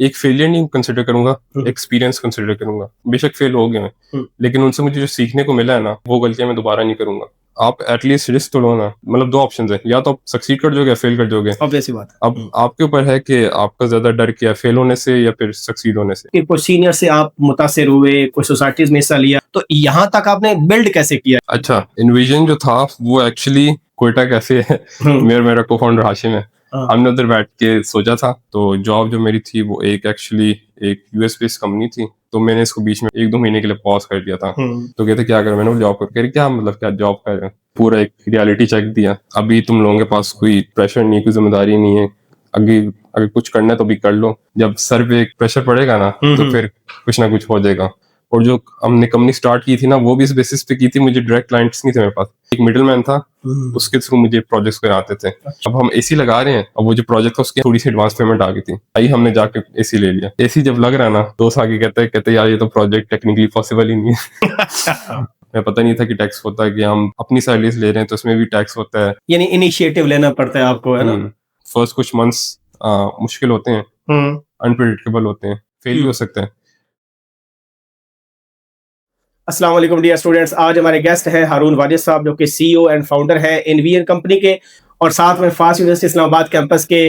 एक फेलियर नहीं कंसिडर करूंगा, एक्सपीरियंस कंसिडर करूंगा। बेशक फेल हो गए मैं, लेकिन उनसे मुझे जो सीखने को मिला है ना, वो गलतियां मैं दोबारा नहीं करूंगा। आप एटलीस्ट रिस्क तो लो ना। मतलब दो ऑप्शन है, या तो आप सक्सीड कर जाओगे या फेल कर जाओगे। ऑब्वियस सी बात है। अब आपके ऊपर है कि आपका ज्यादा डर क्या है, फेल होने से या फिर सक्सीड होने से। कि कुछ सीनियर से आप मुतासिर हुए, कुछ सोसाइटीज में हिस्सा लिया, तो यहाँ तक आपने बिल्ड कैसे किया? अच्छा, इन्विजन जो था वो एक्चुअली कोयटा कैफे है, मेरा को फाउंडर हाशिम है, हमने उधर बैठ के सोचा था। तो जॉब जो मेरी थी वो एक्चुअली एक यूएस बेस्ड कंपनी थी, तो मैंने इसको बीच में 1-2 महीने के लिए पॉज कर दिया था। तो कहते क्या कर, मैंने जॉब कर, क्या मतलब क्या जॉब कर, पूरा एक रियलिटी चेक दिया। अभी तुम लोगों के पास कोई प्रेशर नहीं, कोई जिम्मेदारी नहीं है, आगे अगर कुछ करना है तो भी कर लो, जब सर पे एक प्रेशर पड़ेगा ना तो फिर कुछ ना कुछ हो जाएगा। और जो हमने कंपनी स्टार्ट की थी ना, वो भी इस बेसिस पे की थी, मुझे डायरेक्ट क्लाइंट्स नहीं थे मेरे पास, एक मिडिलमैन था, उसके थ्रू मुझे प्रोजेक्ट्स कराते थे। अब हम एसी लगा रहे हैं, अब वो जो प्रोजेक्ट था उसकी थोड़ी सी एडवांस पेमेंट आ गई थी, आई हमने जाके एसी ले लिया। एसी जब लग रहा है ना, दोस्त आगे कहते यार ये तो प्रोजेक्ट टेक्निकली पॉसिबल ही नहीं है। मैं पता नहीं था कि टैक्स होता है, कि हम अपनी सैलरीज ले रहे हैं तो उसमें भी टैक्स होता है, यानी इनिशिएटिव लेना पड़ता है आपको, है ना? फर्स्ट कुछ मंथ्स मुश्किल होते हैं, अनप्रेडिक्टेबल होते हैं, फेल भी हो सकते हैं। अस्सलाम वालेकुम डियर स्टूडेंट्स, आज हमारे गेस्ट हैं हारून वाजिद साहब, जो कि सीईओ एंड फाउंडर हैं एनवीएन कंपनी के, और साथ में फास्ट यूनिवर्सिटी इस्लामाबाद कैंपस के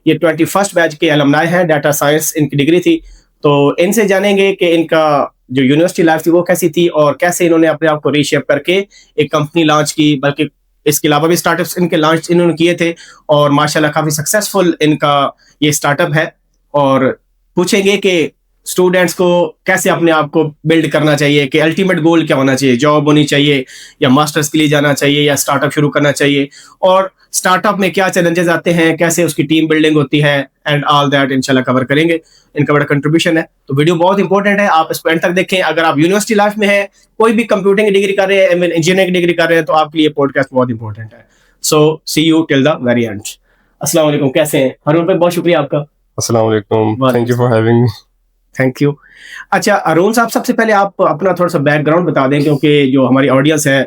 ये 21st बैच के अलमनाई हैं। डाटा साइंस इनकी डिग्री थी। तो इनसे जानेंगे कि इनका जो यूनिवर्सिटी लाइफ थी वो कैसी थी, और कैसे इन्होंने अपने आप को रीशेप करके एक कंपनी लॉन्च की। बल्कि इसके अलावा भी स्टार्टअप्स इनके लॉन्च इन्होंने किए थे, और माशाल्लाह काफ़ी सक्सेसफुल इनका ये स्टार्टअप है। और पूछेंगे कि स्टूडेंट्स को कैसे अपने आप को बिल्ड करना चाहिए, कि अल्टीमेट गोल क्या होना चाहिए, जॉब होनी चाहिए या मास्टर्स के लिए जाना चाहिए या स्टार्टअप शुरू करना चाहिए, और स्टार्टअप में क्या चैलेंजेस आते हैं, कैसे उसकी टीम बिल्डिंग होती है, एंड ऑल दैट इंशाल्लाह कवर करेंगे। इनका बड़ा कंट्रीब्यूशन है, तो वीडियो बहुत इंपॉर्टेंट है, आप इसको एंड तक देखें। अगर आप यूनिवर्सिटी लाइफ में है, कोई भी कंप्यूटिंग की डिग्री कर रहे हैं, इंजीनियरिंग की डिग्री कर रहे हैं, तो आपके लिए पॉडकास्ट बहुत इंपॉर्टेंट है। So see you till the very end. अस्सलाम वालेकुम, कैसे हैं हारून भाई? बहुत शुक्रिया आपका। अस्सलाम वालेकुम, thank you for having me. Thank you. अच्छा अरुण साहब, सबसे पहले आप अपना थोड़ा सा बैकग्राउंड बता दें, क्योंकि जो हमारी ऑडियंस है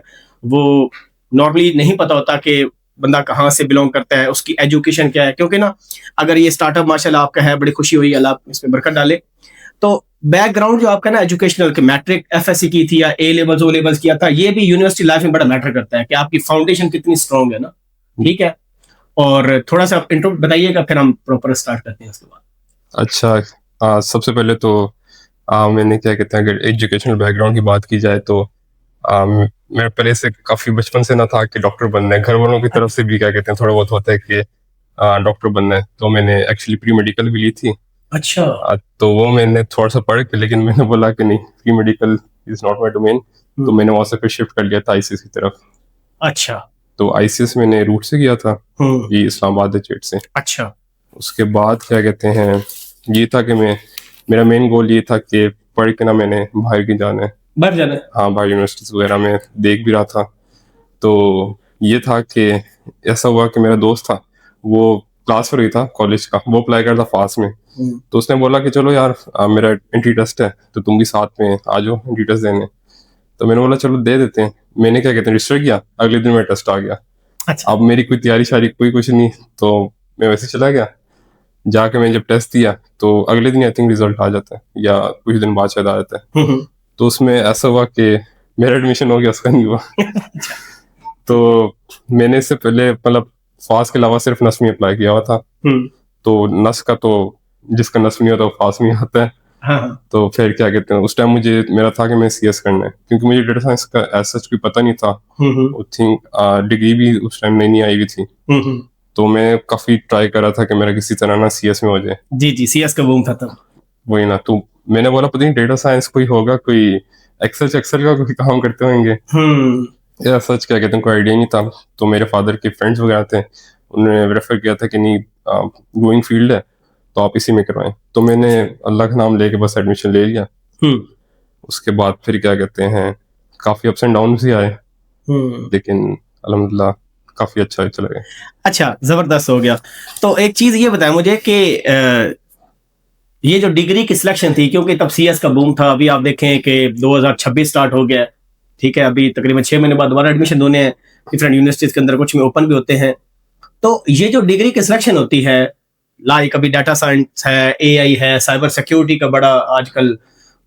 वो नॉर्मली नहीं पता होता कि बंदा कहाँ से बिलोंग करता है, उसकी एजुकेशन क्या है। क्योंकि ना अगर ये स्टार्टअप माशाल्लाह आपका है, बड़ी खुशी हुई, अल्लाह इसमें बरकत डाले। तो बैकग्राउंड जो आपका ना एजुकेशनल के मैट्रिक एफएससी की थी या ए लेवल्स ओ लेवल्स किया था, ये भी यूनिवर्सिटी लाइफ में बड़ा मैटर करता है कि आपकी फाउंडेशन कितनी स्ट्रांग है ना। ठीक है, और थोड़ा सा इंट्रो बताइएगा, फिर हम प्रॉपर स्टार्ट करते हैं उसके बाद। अच्छा, सबसे पहले तो मैंने क्या कहते हैं, अगर एजुकेशनल बैकग्राउंड की बात की जाए तो मेरे पहले से काफी बचपन से ना था कि डॉक्टर बनना है। घर वालों की तरफ से भी क्या कहते हैं थोड़ा बहुत होता है कि डॉक्टर बनना है, तो मैंने एक्चुअली प्री मेडिकल भी ली थी। अच्छा। तो वो मैंने थोड़ा सा पढ़ के, लेकिन मैंने बोला कि नहीं, pre medical is not my domain, तो मैंने वहां से फिर शिफ्ट कर लिया था आईसीएस की तरफ। अच्छा। तो आईसीएस मैंने रूट से किया था, ये इस्लामाबाद चेट से। अच्छा। उसके बाद क्या कहते हैं, ये था कि मेरा मेन गोल ये था कि पढ़ के ना मैंने बाहर की जाना है, बाहर जाना है। हाँ, बाहर यूनिवर्सिटीज वगैरह में देख भी रहा था। तो ये था कि ऐसा हुआ कि मेरा दोस्त था, वो क्लास पर ही था कॉलेज का, वो अप्लाई कर था फास्ट में। तो उसने बोला कि चलो यार, मेरा एंट्री टेस्ट है तो तुम भी साथ में आ जाओ एंट्री टेस्ट देने। तो मैंने बोला चलो दे देते हैं। मैंने क्या कहते हैं रजिस्टर किया, अगले दिन मेरा टेस्ट आ गया। अच्छा। अब मेरी कोई तैयारी शारी कोई कुछ नहीं, तो मैं वैसे चला गया। जाके मैंने जब टेस्ट दिया तो अगले दिन आई थिंक रिजल्ट आ जाता है, या कुछ दिन बाद शायद आ जाता है। तो उसमें ऐसा हुआ कि मेरा एडमिशन हो गया, उसका नहीं हुआ। तो मैंने इससे पहले मतलब फास्ट के अलावा सिर्फ नस में अप्लाई किया हुआ था। तो नस का तो जिसका नस नहीं होता वो फास्ट में आता है। हाँ। तो फिर क्या कहते हैं, उस टाइम मुझे मेरा था कि मैं सीएस करना है, क्योंकि मुझे डेटा साइंस का ऐसा कोई पता नहीं था। आई थिंक डिग्री भी उस टाइम नहीं आई हुई थी। तो मैं काफी ट्राई कर रहा था कि मेरा किसी तरह ना सीएस में हो जाए। जी, सीएस का बूम था तब। वही ना, तो मैंने बोला पता नहीं डेटा साइंस कोई होगा, कोई एक्सेल का कोई काम करते होंगे, या सच क्या कहते हैं, कोई आइडिया नहीं था। तो मेरे फादर के फ्रेंड्स वगैरह थे, उन्होंने रेफर किया था कि नहीं, ग्रोइंग फील्ड है तो आप इसी में करवाएं। तो मैंने अल्लाह का नाम लेके बस एडमिशन ले लिया। उसके बाद फिर क्या कहते हैं, काफी अप्स एंड डाउन भी आए, लेकिन अल्हम्दुलिल्लाह काफी अच्छा चला गया। अच्छा, जबरदस्त हो गया। तो एक चीज ये बताया मुझे कि ये जो डिग्री की सिलेक्शन थी, क्योंकि तब सीएस का बूम था, अभी आप देखें कि 2026 स्टार्ट हो गया, ठीक है, अभी तकरीबन 6 महीने बाद दोबारा एडमिशन होने हैं डिफरेंट यूनिवर्सिटीज के अंदर, कुछ में ओपन भी होते हैं। तो ये जो डिग्री की सिलेक्शन होती है, लाइक अभी डाटा साइंस है, एआई है, साइबर सिक्योरिटी का बड़ा आजकल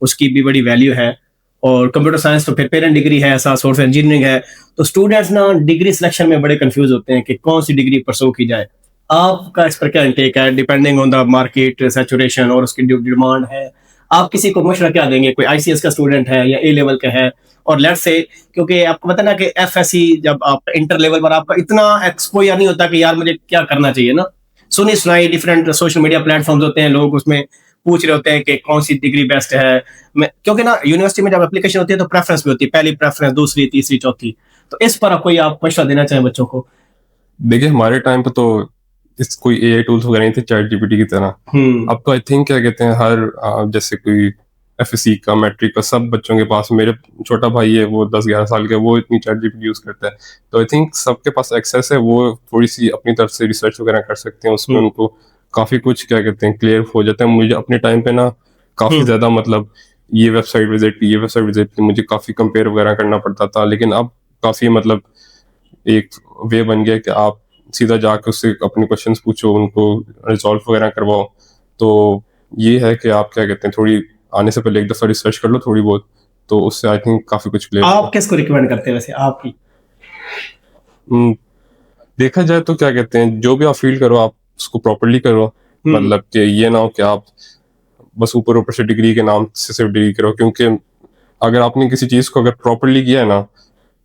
उसकी भी बड़ी वैल्यू है, और कंप्यूटर साइंस तो फिर पेरेंट डिग्री है, साथ सॉफ्टवेयर इंजीनियरिंग है। तो स्टूडेंट्स ना डिग्री सिलेक्शन में बड़े कंफ्यूज होते हैं कि कौन सी डिग्री परसू की जाए। आपका इस पर क्या इंटेक है, depending on the market saturation और उसकी जो डिमांड है? आप किसी को मशवरा क्या देंगे, कोई आईसीएस का स्टूडेंट है या ए लेवल का है, और लेट्स से, क्योंकि आपको पता ना कि एफएससी जब आप इंटर लेवल पर आपका इतना एक्सपोजर नहीं होता कि यार मुझे क्या करना चाहिए ना, सुनी सुनाई डिफरेंट सोशल मीडिया प्लेटफॉर्म्स होते हैं, लोग उसमें पूछ रहे होते हैं कि कौन सी डिग्री बेस्ट है। क्योंकि ना यूनिवर्सिटी में जब एप्लीकेशन होती है तो प्रेफरेंस भी होती है, पहली प्रेफरेंस, दूसरी, तीसरी, चौथी। तो इस पर कोई आप मशवरा देना चाहें बच्चों को? देखिए हमारे टाइम पे तो इस कोई एआई टूल्स वगैरह नहीं थे चैट जीपीटी की तरह। अब तो आई थिंक क्या कहते हैं हर जैसे कोई एफएससी का, मैट्रिक का, सब बच्चों के पास, मेरे छोटा भाई है वो 10-11 साल का, वो इतनी चैट जीपीटी यूज करता है। तो आई थिंक सबके पास एक्सेस है, वो थोड़ी सी अपनी तरफ से रिसर्च वगैरह कर सकते हैं, उसमें उनको काफी कुछ क्या कहते हैं क्लियर हो जाता है। मुझे अपने टाइम पे ना काफी ज्यादा मतलब ये वेबसाइट विजिट की, मुझे काफी कंपेयर वगैरह करना पड़ता था। लेकिन अब काफी मतलब एक वे बन गया कि आप सीधा जाकर उससे अपने क्वेश्चंस पूछो, उनको रिजॉल्व वगैरह करवाओ। तो ये है कि आप क्या कहते हैं थोड़ी आने से पहले एक दफा रिसर्च कर लो थोड़ी बहुत, तो उससे आई थिंक काफी कुछ क्लियर। आप किसको रिकमेंड करते हैं वैसे आपकी? देखा जाए तो क्या कहते हैं जो भी आप फील करो आप उसको प्रॉपरली करो। मतलब कि ये ना हो कि आप बस ऊपर ऊपर से डिग्री के नाम से सिर्फ डिग्री करो, क्योंकि अगर आपने किसी चीज को अगर प्रॉपरली किया है ना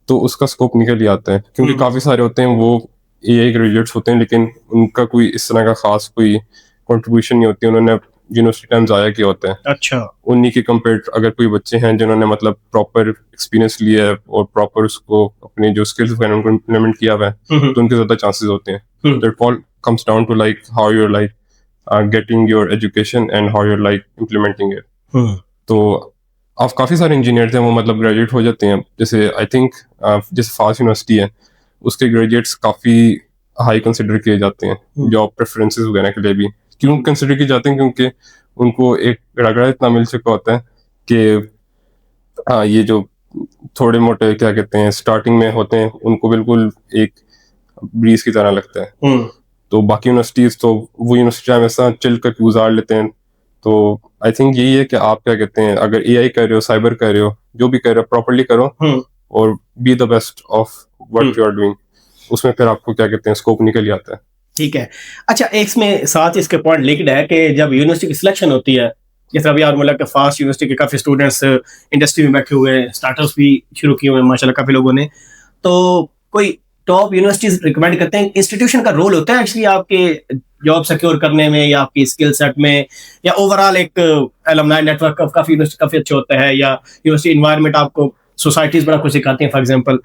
तो उसका स्कोप निकल ही आता है। क्योंकि काफी सारे होते हैं वो एआई ग्रेजुएट्स होते हैं लेकिन उनका कोई इस तरह का खास कोई कंट्रीब्यूशन नहीं होती, उन्होंने यूनिवर्सिटी टाइम जाया किया होता है। अच्छा। उन्हीं के कंपेयर अगर कोई बच्चे हैं जिन्होंने मतलब प्रॉपर एक्सपीरियंस लिया है और प्रॉपर उसको अपने जो स्किल्स वगैरह उनको इम्प्लीमेंट किया हुआ है, तो उनके ज्यादा चांसेस होते हैं। तो it all comes down to like how you're like getting your education and how you're like implementing it. तो आप काफी सारे इंजीनियर थे वो मतलब ग्रेजुएट हो जाते हैं, जैसे आई थिंक जैसे फास्ट यूनिवर्सिटी है उसके ग्रेजुएट्स काफी हाई कंसिडर किए जाते हैं जॉब प्रेफरेंसेस वगैरह के लिए भी। क्यों कंसिडर किए जाते हैं? क्योंकि उनको एक रगड़ा इतना मिल चुका होता है कि हाँ ये जो थोड़े मोटे क्या कहते हैं स्टार्टिंग में होते हैं उनको बिल्कुल एक ब्रीज की तरह लगता है। तो बाकी यूनिवर्सिटीज तो वो यूनिवर्सिटी हमेशा चिल करके गुजार लेते हैं। तो आई थिंक यही है कि आप क्या कहते हैं अगर एआई कर रहे हो, साइबर कर रहे हो, जो भी कर रहे हो प्रॉपरली करो और be the best of what you are doing, उसमें फिर आपको क्या कहते हैं स्कोप निकल ही आता है। ठीक है। अच्छा, एक इसमें साथ इसके पॉइंट लिंक्ड है कि जब यूनिवर्सिटी की सिलेक्शन होती है, जैसे अभी आरमोला के फास्ट यूनिवर्सिटी के काफी स्टूडेंट्स इंडस्ट्री में बैठे हुए हैं, स्टार्टअप्स भी शुरू किए हुए हैं माशाल्लाह काफी लोगों ने, तो कोई टॉप यूनिवर्सिटीज रिकमेंड करते हैं? इंस्टीट्यूशन का रोल होता है एक्चुअली आपके जॉब सिक्योर करने में या आपकी स्किल सेट में, या ओवरऑल एक एलुमनाई नेटवर्क काफी अच्छा होता है, या यूनिवर्सिटी एनवायरनमेंट आपको सोसाइटीज बड़ा कुछ सिखाती हैं फॉर एग्जांपल?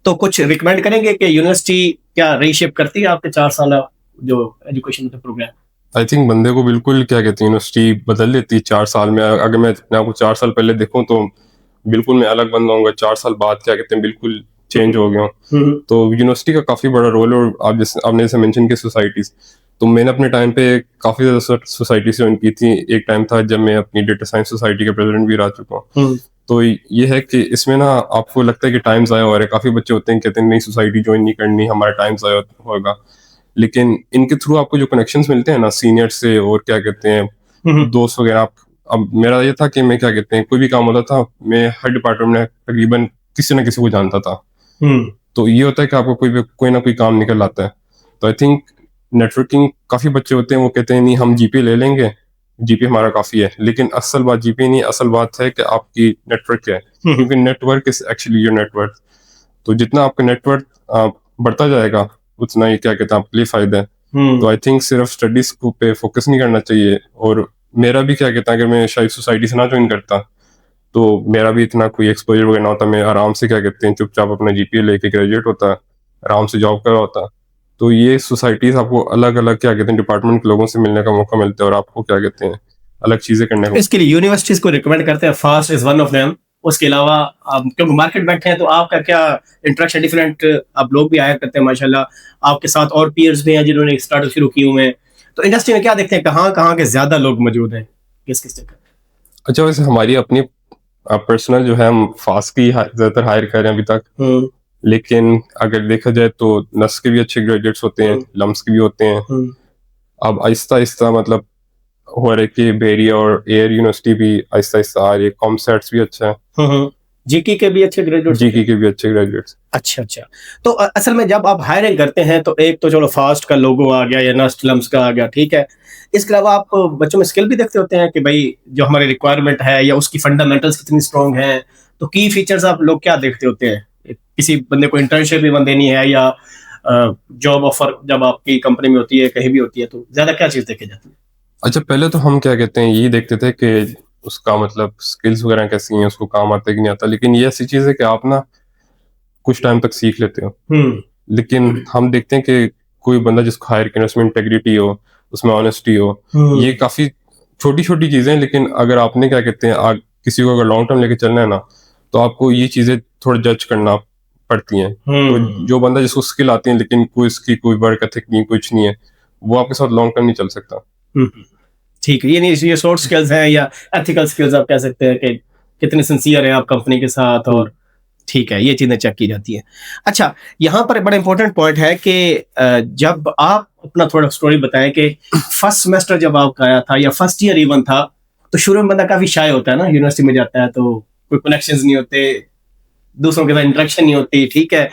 तो कुछ रिकमेंड करेंगे कि यूनिवर्सिटी क्या रीशेप करती है आपके 4 साल जो एजुकेशन का प्रोग्राम? आई थिंक बंदे को बिल्कुल क्या कहते हैं यूनिवर्सिटी बदल देती है 4 साल में। अगर मैं अपने आपको 4 साल पहले देखूं तो बिल्कुल मैं अलग बंदा हूँ, 4 साल बाद क्या कहते हैं बिल्कुल चेंज हो गया हूँ। तो यूनिवर्सिटी का काफी बड़ा रोल है। और आप जैसे आपने जैसे मेंशन की सोसाइटीज, तो मैंने अपने टाइम पे काफी ज्यादा सोसाइटी ज्वाइन की थी। एक टाइम था जब मैं अपनी डेटा साइंस सोसाइटी के प्रेसिडेंट भी रह चुका हूँ। तो ये है कि इसमें ना आपको लगता है कि टाइम ज़ाया हो रहा है। काफी बच्चे होते हैं कहते हैं नहीं सोसाइटी ज्वाइन नहीं करनी, हमारा टाइम ज़ाया होगा। लेकिन इनके थ्रू आपको जो कनेक्शंस मिलते हैं ना सीनियर से और क्या कहते हैं दोस्त वगैरह, आप अब मेरा ये था कि मैं क्या कहते हैं कोई भी काम होता था मैं हर डिपार्टमेंट में तकरीबन किसी ना किसी को जानता था। तो ये होता है कि आपको कोई ना कोई काम निकल आता है। तो आई थिंक नेटवर्किंग, काफी बच्चे होते हैं वो कहते हैं नहीं हम जीपीए ले लेंगे, जीपीए हमारा काफी है। लेकिन असल बात जीपीए नहीं, असल बात है कि आपकी नेटवर्क क्या है, क्योंकि network is actually your network. तो जितना आपका नेटवर्क बढ़ता जाएगा उतना ही क्या कहते हैं आपके लिए फायदा है। तो आई थिंक सिर्फ स्टडीज पे फोकस नहीं करना चाहिए। और मेरा भी क्या कहता है अगर मैं शायद सोसाइटी से ना ज्वाइन करता तो मेरा भी इतना कोई एक्सपोजर वगैरह ना होता, मैं आराम से क्या कहते हैं चुपचाप अपना जीपीए लेके ग्रेजुएट होता, आराम से जॉब कर रहा होता। तो ये सोसाइटीज आपको अलग अलग क्या कहते हैं डिपार्टमेंट के लोगों से मिलने का मौका मिलता है और आपको क्या कहते हैं अलग चीजें करने को। इसके लिए यूनिवर्सिटीज को रिकमेंड करते हैं, fast is one of them. उसके अलावा आप क्योंकि मार्केट बैठे हैं तो आपका क्या इंटरेक्शन, डिफरेंट आप लोग भी हायर करते हैं माशाल्लाह, आपके साथ और पीयर्स भी हैं जिन्होंने स्टार्टअप शुरू किए हुए हैं। तो इंडस्ट्री में क्या देखते हैं, कहाँ के ज्यादा लोग मौजूद हैं, किस जगह? अच्छा, वैसे हमारी अपनी पर्सनल जो है हम फास्ट की ज्यादातर हायर कर रहे हैं अभी तक। लेकिन अगर देखा जाए तो नस के भी अच्छे ग्रेजुएट्स होते हैं, लम्स के भी होते हैं। अब आहिस्ता आहिस्ता मतलब हो रहा है कि बेरिया और एयर यूनिवर्सिटी भी आहिस्ता आहिस्ता आ रही है, कॉमसेट्स भी अच्छा है, जीकी के भी अच्छे ग्रेजुएट्स जीकी के भी अच्छे ग्रेजुएट्स। अच्छा अच्छा। तो असल में जब आप हायरिंग करते हैं तो एक तो चलो फास्ट का लोगो आ गया या नस्ट लम्स का आ गया, ठीक है, इसके अलावा आप बच्चों में स्किल भी देखते होते हैं कि भाई जो हमारी रिक्वायरमेंट है या उसकी फंडामेंटल्स कितनी स्ट्रांग है, तो की फीचर्स आप लोग क्या देखते होते हैं? किसी बंदे को इंटर्नशिप भी देनी है या जॉब ऑफर जब आपकी कंपनी में होती है कहीं भी होती है, तो ज्यादा क्या चीज देखे जाती है? अच्छा, पहले तो हम क्या कहते हैं यही देखते थे कि उसका मतलब स्किल्स वगैरह कैसी हैं, उसको काम आता है कि नहीं आता, लेकिन ये ऐसी चीज़ है कि आप ना कुछ टाइम तक सीख लेते हो। लेकिन हम देखते हैं कि कोई बंदा जिसको हायर करने उसमें इंटेग्रिटी हो, उसमें ऑनेस्टी हो, ये काफ़ी छोटी छोटी चीज़ें हैं, लेकिन अगर आपने क्या कहते हैं किसी को अगर लॉन्ग टर्म लेके चलना है ना, तो आपको ये चीज़ें थोड़ा जज करना पड़ती हैं। तो जो बंदा जिसको स्किल आती है लेकिन कोई इसकी कोई वर्क एथिक नहीं, कुछ नहीं है, वो आपके साथ लॉन्ग टर्म नहीं चल सकता। ठीक है, ये नहीं, ये सॉफ्ट स्किल्स हैं या एथिकल स्किल्स आप कह सकते हैं कि कितने सिंसियर हैं आप कंपनी के साथ, और ठीक है, ये चीजें चेक की जाती हैं। अच्छा, यहाँ पर बड़ा इंपॉर्टेंट पॉइंट है कि जब आप अपना थोड़ा स्टोरी बताएं कि फर्स्ट सेमेस्टर जब आपका आया था या फर्स्ट ईयर इवन था, तो शुरू में बंदा काफी शाय होता है ना, यूनिवर्सिटी में जाता है तो कोई कनेक्शंस नहीं होते, दूसरों के साथ इंटरेक्शन नहीं होती, ठीक है,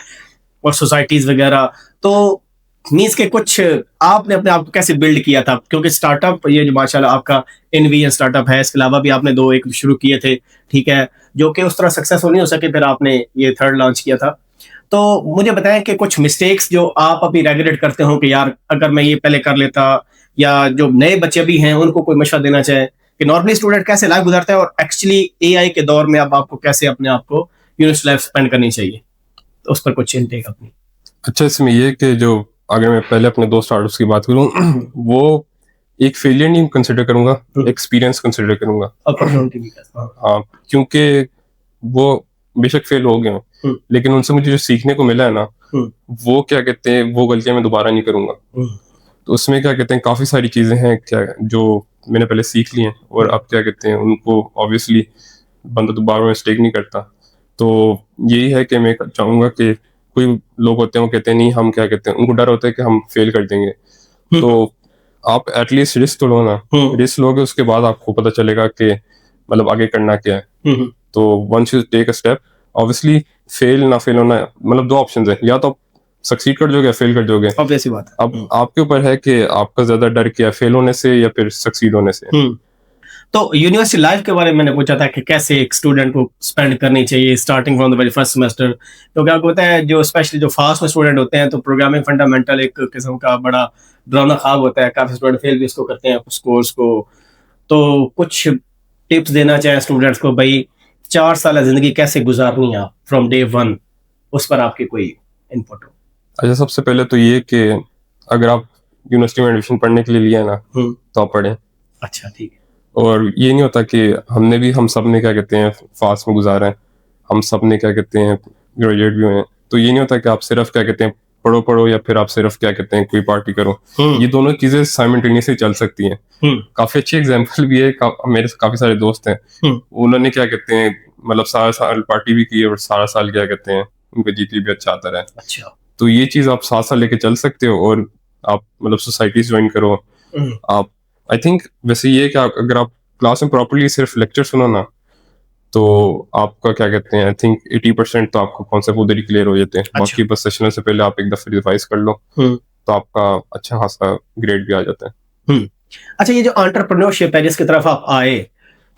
और सोसाइटीज वगैरह, तो मीन्स के कुछ आपने अपने आप को कैसे बिल्ड किया था? क्योंकि स्टार्टअप ये जो माशाल्लाह आपका एनवीएन स्टार्टअप है, इसके अलावा भी आपने दो एक शुरू किए थे, ठीक है, जो कि उस तरह सक्सेसफुल नहीं हो सके, फिर आपने ये थर्ड लॉन्च किया था। तो मुझे बताएं कि कुछ मिस्टेक्स जो आप अभी रेगुलेट करते हो कि यार अगर मैं ये पहले कर लेता, या जो नए बच्चे भी हैं उनको कोई मशवरा देना चाहे कि नॉर्मली स्टूडेंट कैसे लाइफ गुजारता है और एक्चुअली एआई के दौर में अब आपको कैसे अपने आप को यूनिवर्सिटी लाइफ स्पेंड करनी चाहिए, तो उस पर कुछ इनटेक अपनी। अच्छा, इसमें ये कि जो अगर मैं पहले अपने दो स्टार्टअप्स की बात करूं, वो एक फेलियर नहीं कंसिडर करूंगा, एक्सपीरियंस कंसिडर करूंगा। हाँ, क्योंकि वो बेशक फेल हो गए हैं, लेकिन उनसे मुझे जो सीखने को मिला है ना, वो क्या कहते हैं वो गलतियां मैं दोबारा नहीं करूंगा। तो उसमें क्या कहते हैं काफी सारी चीजें हैं क्या जो मैंने पहले सीख ली हैं, और अब क्या कहते हैं उनको ऑब्वियसली बंदा दोबारा मिस्टेक नहीं करता। तो यही है कि मैं चाहूंगा कि कोई लोग होते हैं वो कहते हैं नहीं, हम क्या कहते हैं उनको डर होता है कि हम फेल कर देंगे, तो आप एटलीस्ट रिस्क तो लो ना, रिस्क लोगे उसके बाद आपको पता चलेगा कि मतलब आगे करना क्या है। तो once you take a step, obviously fail ना फेल होना मतलब दो ऑप्शंस है, या तो आप सक्सीड कर जाओगे या फेल कर जाओगे, ऑब्वियस बात है। अब आपके ऊपर है कि आपका ज्यादा डर क्या है, फेल होने से या फिर सक्सीड होने से। तो यूनिवर्सिटी लाइफ के बारे में मैंने पूछा था कि कैसे एक स्टूडेंट को स्पेंड करनी चाहिए starting from the very first semester, क्योंकि आपको पता है जो स्पेशली जो फास्ट में स्टूडेंट होते हैं तो प्रोग्रामिंग फंडामेंटल एक किस्म का बड़ा डरावना ख्वाब होता है, काफी स्टूडेंट फेल भी इसको करते हैं उस कोर्स को। तो कुछ टिप्स देना चाहे स्टूडेंट्स को, भाई 4 साल जिंदगी कैसे गुजारनी है फ्रॉम डे 1, उस पर आपकी कोई इनपुट हो? अच्छा, सबसे पहले तो ये कि अगर आप यूनिवर्सिटी में एडमिशन पढ़ने के लिए लिया है ना, तो आप पढ़ें। अच्छा, ठीक है। और ये नहीं होता कि हम सब ने क्या कहते हैं फास्ट में गुजारा है, हम सब ने क्या कहते हैं ग्रेजुएट भी हुए हैं, तो ये नहीं होता कि आप सिर्फ क्या कहते हैं पढ़ो पढ़ो या फिर आप सिर्फ क्या कहते हैं कोई पार्टी करो। ये दोनों चीजें साइमल्टेनियसली चल सकती हैं। काफी अच्छी एग्जांपल भी है, मेरे काफी सारे दोस्त हैं, उन्होंने क्या कहते हैं मतलब सारा साल पार्टी भी की और सारा साल क्या कहते हैं उनका जीपी भी अच्छा आता रहा है। अच्छा, तो ये चीज आप साथ साथ लेके चल सकते हो, और आप मतलब सोसाइटीज ज्वाइन करो। आप आई थिंक वैसे ये कि अगर आप क्लास में प्रॉपर्ली सिर्फ लेक्चर सुनो ना, तो आपका क्या कहते हैं आई थिंक 80% तो आपको कॉन्सेप्ट उधर ही क्लियर हो जाते हैं। बाकी बस सेशन से पहले आप एक दफा रिवाइज कर लो, तो आपका अच्छा खासा ग्रेड भी आ जाता है। अच्छा, ये जो एंटरप्रेन्योरशिप है जिसकी तरफ आप आए,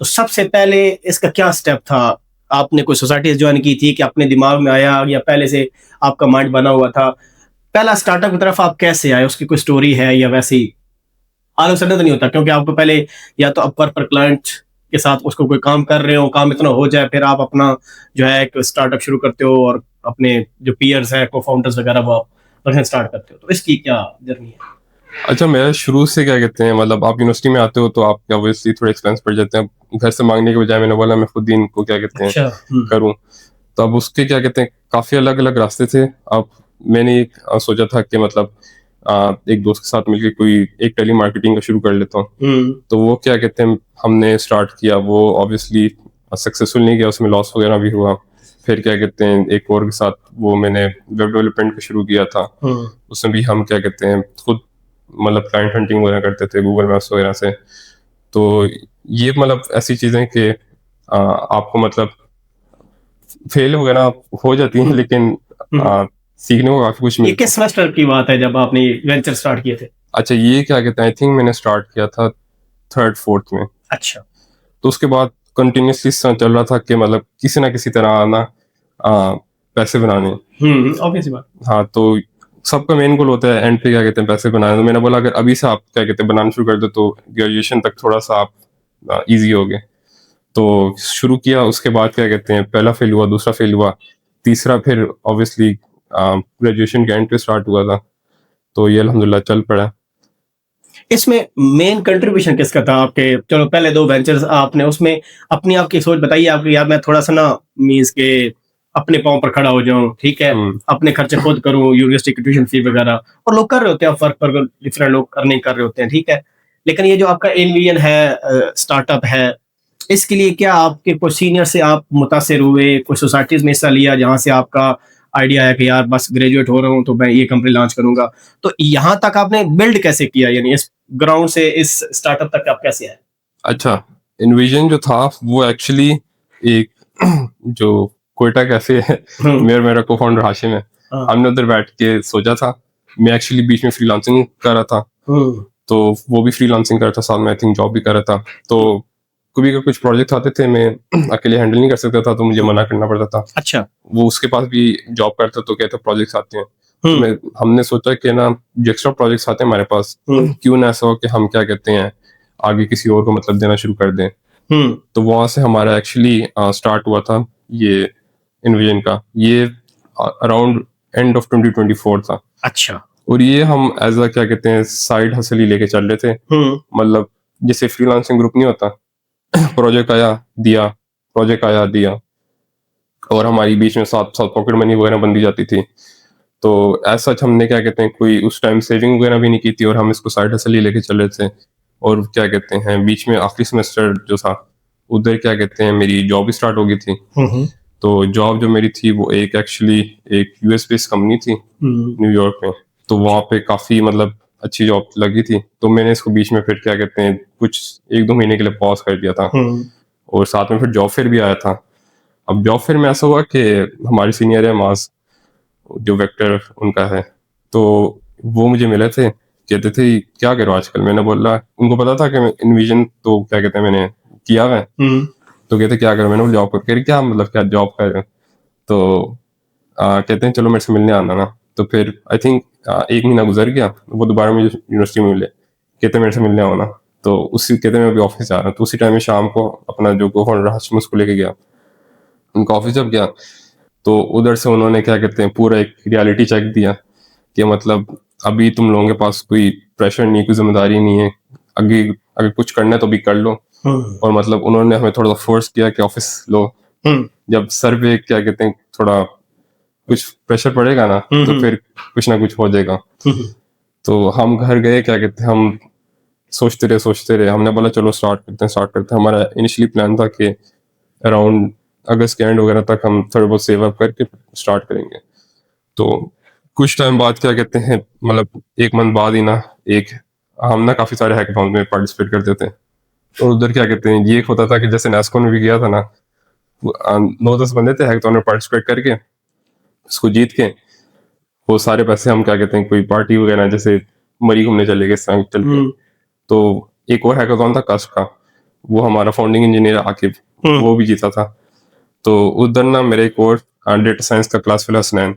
तो सबसे पहले इसका क्या स्टेप था? आपने कोई सोसाइटी ज्वाइन की थी कि अपने दिमाग में आया, या पहले से आपका माइंड बना हुआ था? पहला स्टार्टअप की तरफ आप कैसे आए, उसकी कोई स्टोरी है या वैसे ही ऑल ऑफ सडन तो नहीं होता? क्योंकि आपको पहले या तो अपवर पर क्लाइंट के साथ उसको कोई काम कर रहे हो, काम इतना हो जाए, फिर आप अपना जो है एक स्टार्टअप शुरू करते हो और अपने जो पीयर्स हैं को फाउंडर्स वगैरह वो रखना स्टार्ट करते हो, तो इसकी क्या जर्नी है? अच्छा, मैं शुरू से क्या कहते हैं मतलब आप यूनिवर्सिटी में आते हो तो आप ऑब्वियसली थोड़े एक्सपेंस पड़ जाते हैं, घर से मांगने के बजाय मैंने बोला मैं खुद ही इनको क्या कहते हैं करूं। तो अब उसके क्या कहते हैं काफी अलग अलग रास्ते थे। अब मैंने एक सोचा था कि मतलब एक दोस्त के साथ मिलकर कोई एक टेली मार्केटिंग का शुरू कर लेता हूँ। तो वो क्या कहते हैं हमने स्टार्ट किया, वो ऑब्वियसली सक्सेसफुल नहीं गया, उसमें लॉस वगैरह भी हुआ। फिर क्या कहते हैं एक और के साथ वो मैंने वेब डेवलपमेंट का शुरू किया था, उसमें भी हम क्या कहते हैं खुद मतलब क्लाइंट हंटिंग वगैरह करते थे गूगल मैप्स वगैरह से। तो ये मतलब ऐसी चीज़ें कि आपको मतलब फेल वगैरह हो जाती हैं, लेकिन सीखने को काफ़ी कुछ ये मिलता है। किस सेमेस्टर की बात है जब आपने वेंचर स्टार्ट किए थे? अच्छा, ये क्या कहते हैं, आई थिंक मैंने स्टार्ट किया था थर्ड फोर्थ में। अच्छा। तो उसके बाद कंटिन्यूसली चल रहा था कि मतलब किसी ना किसी तरह आना पैसे बनाने। ऑब्वियस बात। हाँ, तो सबका मेन गोल होता है एंड पे क्या कहते हैं पैसे बनाना। तो मैंने बोला अगर अभी से आप क्या कहते हैं बनाना शुरू कर दो तो ग्रेजुएशन तक थोड़ा सा आप इजी हो गए। तो शुरू किया, उसके बाद क्या कहते हैं पहला फेल हुआ, दूसरा फेल हुआ, तीसरा फिर ऑब्वियसली ग्रेजुएशन के एंड पे स्टार्ट हुआ था। तो ये अल्हम्दुलिल्लाह चल पड़ा। इसमें मेन कंट्रीब्यूशन किसका था आपके? चलो पहले 2 वेंचर्स आपने उसमें अपनी आपकी सोच बताइए आपकी, यार मैं थोड़ा सा ना मींस के अपने पाँव पर खड़ा हो जाऊं, ठीक है, अपने खर्चे खुद करूं, यूनिवर्सिटी की ट्यूशन फी वगैरह, और लोग कर रहे होते हैं फर्क पर, डिफरेंट लोग अर्निंग कर रहे होते हैं, ठीक है। लेकिन ये जो आपका एनवीएन है, स्टार्टअप है, इसके लिए क्या आपके कोई सीनियर से आप मुतासिर हुए, कोई सोसाइटीज में हिस्सा लिया जहां से आपका आइडिया आया कि यार बस ग्रेजुएट हो रहा हूँ तो मैं ये कंपनी लॉन्च करूंगा? तो यहाँ तक आपने बिल्ड कैसे किया, यानी इस ग्राउंड से इस स्टार्टअप तक आप कैसे आए? अच्छा, इन्विजन जो था वो एक्चुअली एक जो कोयटा कैफे है, मेरा को फाउंडर हाशिम है, हमने उधर बैठ के सोचा था। मैं एक्चुअली बीच में फ्रीलांसिंग कर रहा था, तो वो भी फ्रीलांसिंग कर रहा था, साथ में आई थिंक जॉब भी कर रहा था। तो कभी का कुछ प्रोजेक्ट आते थे, मैं अकेले हैंडल नहीं कर सकता था, तो मुझे मना करना पड़ता था। अच्छा। वो उसके पास भी जॉब करता, तो कहते प्रोजेक्ट्स आते हैं। तो हमने सोचा कि ना जो एक्स्ट्रा प्रोजेक्ट्स आते हैं हमारे पास, क्यों ना ऐसा हो कि हम क्या कहते हैं आगे किसी और को मतलब देना शुरू कर दें। तो वहां से हमारा एक्चुअली स्टार्ट हुआ था ये इन्विजन का। ये अराउंड एंड ऑफ 2024 था। अच्छा। और ये हम एज अ क्या कहते हैं साइड हसल ही लेके चल रहे थे। मतलब जैसे फ्रीलांसिंग ग्रुप नहीं होता, प्रोजेक्ट आया दिया, प्रोजेक्ट आया दिया, और हमारी बीच में साथ साथ पॉकेट मनी वगैरह बनती जाती थी। तो एज सच हमने क्या कहते हैं कोई उस टाइम सेविंग वगैरह भी नहीं की थी, और हम इसको साइड हसल ही लेके चल रहे थे। और क्या कहते हैं बीच में आखिरी सेमेस्टर जो था उधर क्या कहते हैं मेरी जॉब भी स्टार्ट हो गई थी। तो जॉब जो मेरी थी वो एक एक्चुअली एक यूएस बेस्ड कंपनी थी न्यूयॉर्क में। तो वहाँ पे काफ़ी मतलब अच्छी जॉब लगी थी। तो मैंने इसको बीच में फिर क्या कहते हैं कुछ 1-2 महीने के लिए पॉज कर दिया था। और साथ में फिर जॉब फेयर भी आया था। अब जॉब फेयर में ऐसा हुआ कि हमारे सीनियर है मास जो वेक्टर उनका है, तो वो मुझे मिले थे, कहते थे क्या करो आजकल। मैंने बोला, उनको पता था कि इन्विजन तो क्या कहते हैं मैंने किया हुआ है। तो कहते क्या करो, मैंने बोला जॉब कर। क्या मतलब क्या जॉब कर रहे हो? तो कहते हैं चलो मेरे से मिलने आना ना। तो फिर आई थिंक 1 महीना गुजर गया, वो दोबारा मुझे यूनिवर्सिटी में मिले, कहते मेरे से मिलने आओ ना। तो उसी कहते मैं अभी ऑफिस जा रहा हूँ। तो उसी टाइम में शाम को अपना जो को फाउंडर हाशिम उसको लेके गया, उनका ऑफिस जब गया तो उधर से उन्होंने क्या कहते हैं पूरा एक रियलिटी चेक दिया कि मतलब अभी तुम लोगों के पास कोई प्रेशर नहीं, कोई जिम्मेदारी नहीं है, आगे अगर कुछ करना है तो भी कर लो। और मतलब उन्होंने हमें थोड़ा फोर्स किया कि ऑफिस लो। जब सर पे क्या कहते हैं थोड़ा कुछ प्रेशर पड़ेगा ना तो फिर कुछ ना कुछ हो जाएगा। तो हम घर गए, क्या कहते हैं हम सोचते रहे। हमने बोला चलो स्टार्ट करते हैं। हमारा इनिशियली प्लान था कि अराउंड अगस्त के एंड वगैरह तक हम थोड़ा बहुत सेव अप करके स्टार्ट करेंगे। तो कुछ टाइम बाद क्या कहते हैं मतलब 1 मंथ बाद ही ना हम ना काफ़ी सारे हैकाथॉन में पार्टिसिपेट करते थे। तो उधर क्या कहते हैं ये एक होता था कि जैसे नेस्को में भी गया था ना, 9-10 बंदे थे हैकाथॉन में पार्टिसिपेट करके, उसको जीत के वो सारे पैसे हम क्या कहते हैं कोई पार्टी वगैरह जैसे मरी घूमने चले गए संग चल के। तो एक और हैकाथॉन था कस्ट का, वो हमारा फाउंडिंग इंजीनियर आकिब वो भी जीता था। तो उधर ना मेरे एक और डेटा साइंस का क्लास फेलो हसनैन,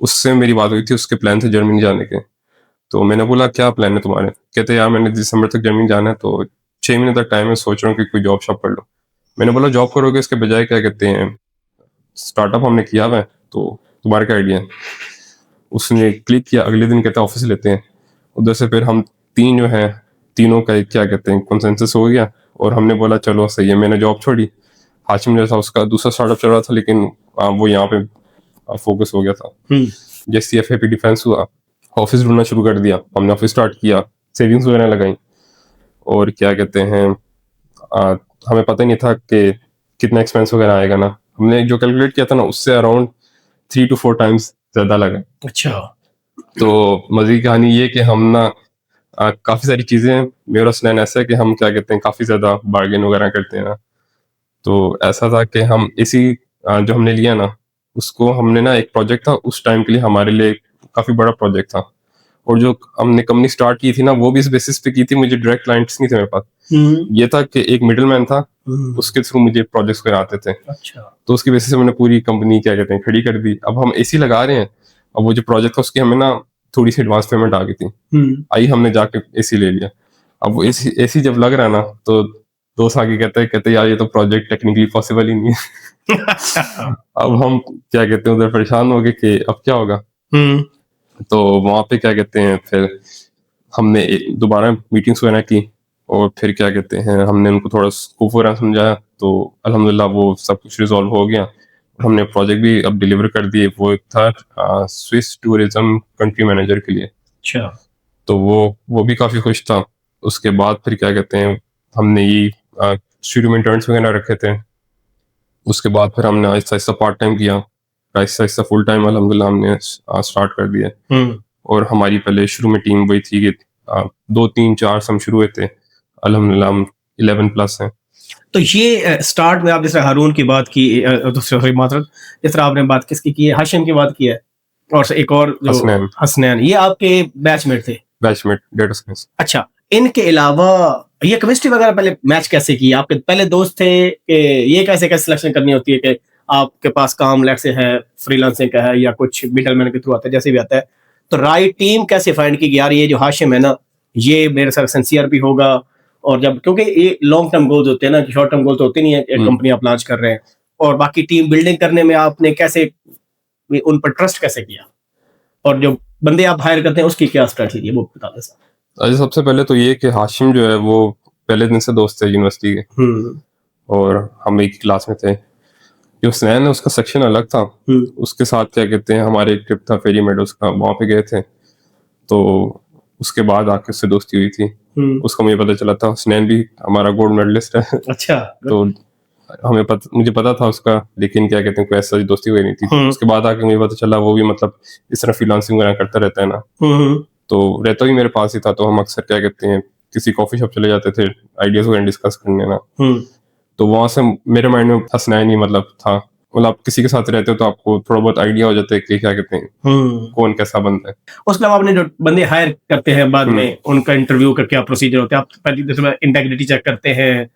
उससे मेरी बात हुई थी, उसके प्लान थे जर्मनी जाने के। तो मैंने बोला क्या प्लान है तुम्हारे? कहते यार मैंने दिसंबर तक जर्मनी जाना है, तो 6 महीने तक टाइम है, सोच रहा हूँ कि कोई जॉब शॉप कर लो। मैंने बोला जॉब करोगे इसके बजाय क्या कहते हैं स्टार्टअप हमने किया हुआ है, तो तुम्हारा क्या आइडिया है? उसने क्लिक किया, अगले दिन कहते ऑफिस लेते हैं। उधर से फिर हम जो हैं तीनों का एक क्या कहते हैं कंसेंसस हो गया, और हमने बोला चलो सही है। मैंने जॉब छोड़ी, हाशिम जो था उसका दूसरा स्टार्टअप चल रहा था, लेकिन वो यहाँ पे फोकस हो गया था। जैसे एफ डिफेंस हुआ, ऑफिस ढूंढना शुरू कर दिया, हमने ऑफिस स्टार्ट किया, सेविंग्स वगैरह लगाई, और क्या कहते हैं हमें पता ही नहीं था कि कितना एक्सपेंस वगैरह आएगा ना। हमने जो कैलकुलेट किया था ना उससे अराउंड 3 to 4 टाइम्स ज्यादा लगा। अच्छा। तो मजे की कहानी ये कि हम ना काफ़ी सारी चीज़ें हैं। मेरा और हसनैन ऐसा है कि हम क्या कहते हैं काफ़ी ज़्यादा बार्गेन वगैरह करते हैं ना। तो ऐसा था कि हम इसी जो हमने लिया ना, उसको हमने ना एक प्रोजेक्ट था उस टाइम के लिए हमारे लिए काफ़ी बड़ा प्रोजेक्ट था। और जो हमने कंपनी स्टार्ट की थी ना, वो भी इस बेसिस पे की थी, मुझे डायरेक्ट क्लाइंट्स नहीं थे मेरे पास। ये था कि एक मिडलमैन था, उसके थ्रू मुझे प्रोजेक्ट्स वगैरह आते थे। अच्छा। तो उसकी बेसिस पे मैंने पूरी कंपनी क्या कहते हैं खड़ी कर दी। अब हम एसी लगा रहे हैं, अब वो जो प्रोजेक्ट था उसकी हमें ना थोड़ी सी एडवांस पेमेंट आ गई थी। आई हमने जाके एसी ले लिया। अब वो एसी एसी जब लग रहा है ना, तो दोस्त आगे कहते यार ये तो प्रोजेक्ट टेक्निकली पॉसिबल ही नहीं है। अब हम क्या कहते हैं उधर परेशान हो गए कि अब क्या होगा। तो वहाँ पे क्या कहते हैं फिर हमने दोबारा मीटिंग्स वगैरह की, और फिर क्या कहते हैं हमने उनको थोड़ा स्कोप वगैरह समझाया, तो अल्हम्दुलिल्लाह वो सब कुछ रिजॉल्व हो गया। हमने प्रोजेक्ट भी अब डिलीवर कर दिए। वो एक था स्विस टूरिज्म कंट्री मैनेजर के लिए। अच्छा। तो वो भी काफ़ी खुश था। उसके बाद फिर क्या कहते हैं हमने ये शुरू में इंटर्न्स वगैरह रखे थे। उसके बाद फिर हमने आहिस्ता आहिस्ता पार्ट टाइम किया, आहिस्ता आहिस्ता फुल टाइम अल्हम्दुलिल्लाह हमने स्टार्ट कर दिया। और हमारी पहले शुरू में टीम वही थी कि 2 3 4 से हम शुरू हुए थे। अल्हम्दुलिल्लाह हम 11 प्लस हैं। तो ये स्टार्ट में आप जैसे हारून की बात की, सॉरी मात्र जिस तरह आपने बात किसकी की है, हाशिम की बात की है, और एक और जो हसनैन हसनैन, ये आपके बैचमेट थे। Batchmate data science. अच्छा, इनके अलावा ये केमिस्ट्री वगैरह पहले मैच कैसे की? आपके पहले दोस्त थे कि ये कैसे कैसे सिलेक्शन करनी होती है कि आपके पास काम लेट से है, फ्रीलांसिंग का है या कुछ मिडलमैन के थ्रू आता है, जैसे भी आता है, तो राइट टीम कैसे फाइंड की कि यार ये जो हाशिम है ना, ये मेरे साथ सिंसियर भी होगा, और जब क्योंकि ये लॉन्ग टर्म गोल्स होते हैं ना, कि शॉर्ट टर्म गोल तो होते नहीं है, एक कंपनी आप लॉन्च कर रहे हैं, और बाकी टीम बिल्डिंग करने में आपने कैसे उन पर ट्रस्ट कैसे किया, और जो बंदे आप हायर करते हैं उसकी क्या स्ट्रेटजी है, वो बता दें सर। अच्छा, सबसे पहले तो ये कि हाशिम जो है वो पहले दिन से दोस्त थे यूनिवर्सिटी के, और हम एक ही क्लास में थे। जो हसनैन है उसका सेक्शन अलग था। उसके साथ क्या कहते हैं हमारे एक ट्रिप था फेरी मेडोज का, वहाँ पे गए थे। तो उसके बाद आके उससे दोस्ती हुई थी। उसका मुझे पता चला था हसनैन भी हमारा गोल्ड मेडलिस्ट है। अच्छा। तो मुझे पता था उसका, लेकिन क्या कहते हैं कोई ऐसा दोस्ती हुई नहीं थी। उसके बाद आके मुझे पता चला वो भी मतलब इस तरह फ्रीलांसिंग वगैरह करता रहता है ना। तो रहता भी मेरे पास ही था, तो हम अक्सर क्या कहते हैं किसी कॉफी शॉप चले जाते थे आइडियाज वगैरह डिस्कस करने ना। तो वहां से मेरे माइंड में हसनैन ही मतलब था। मतलब आप किसी के साथ रहते हो तो आपको थोड़ा बहुत आइडिया हो जाता है कि क्या कहते हैं कौन कैसा बंदा है। उसके अलावा आपने जो बंदे हायर करते हैं बाद में, उनका इंटरव्यू का क्या प्रोसीजर होता है? आप पहले इंटेग्रिटी चेक करते हैं,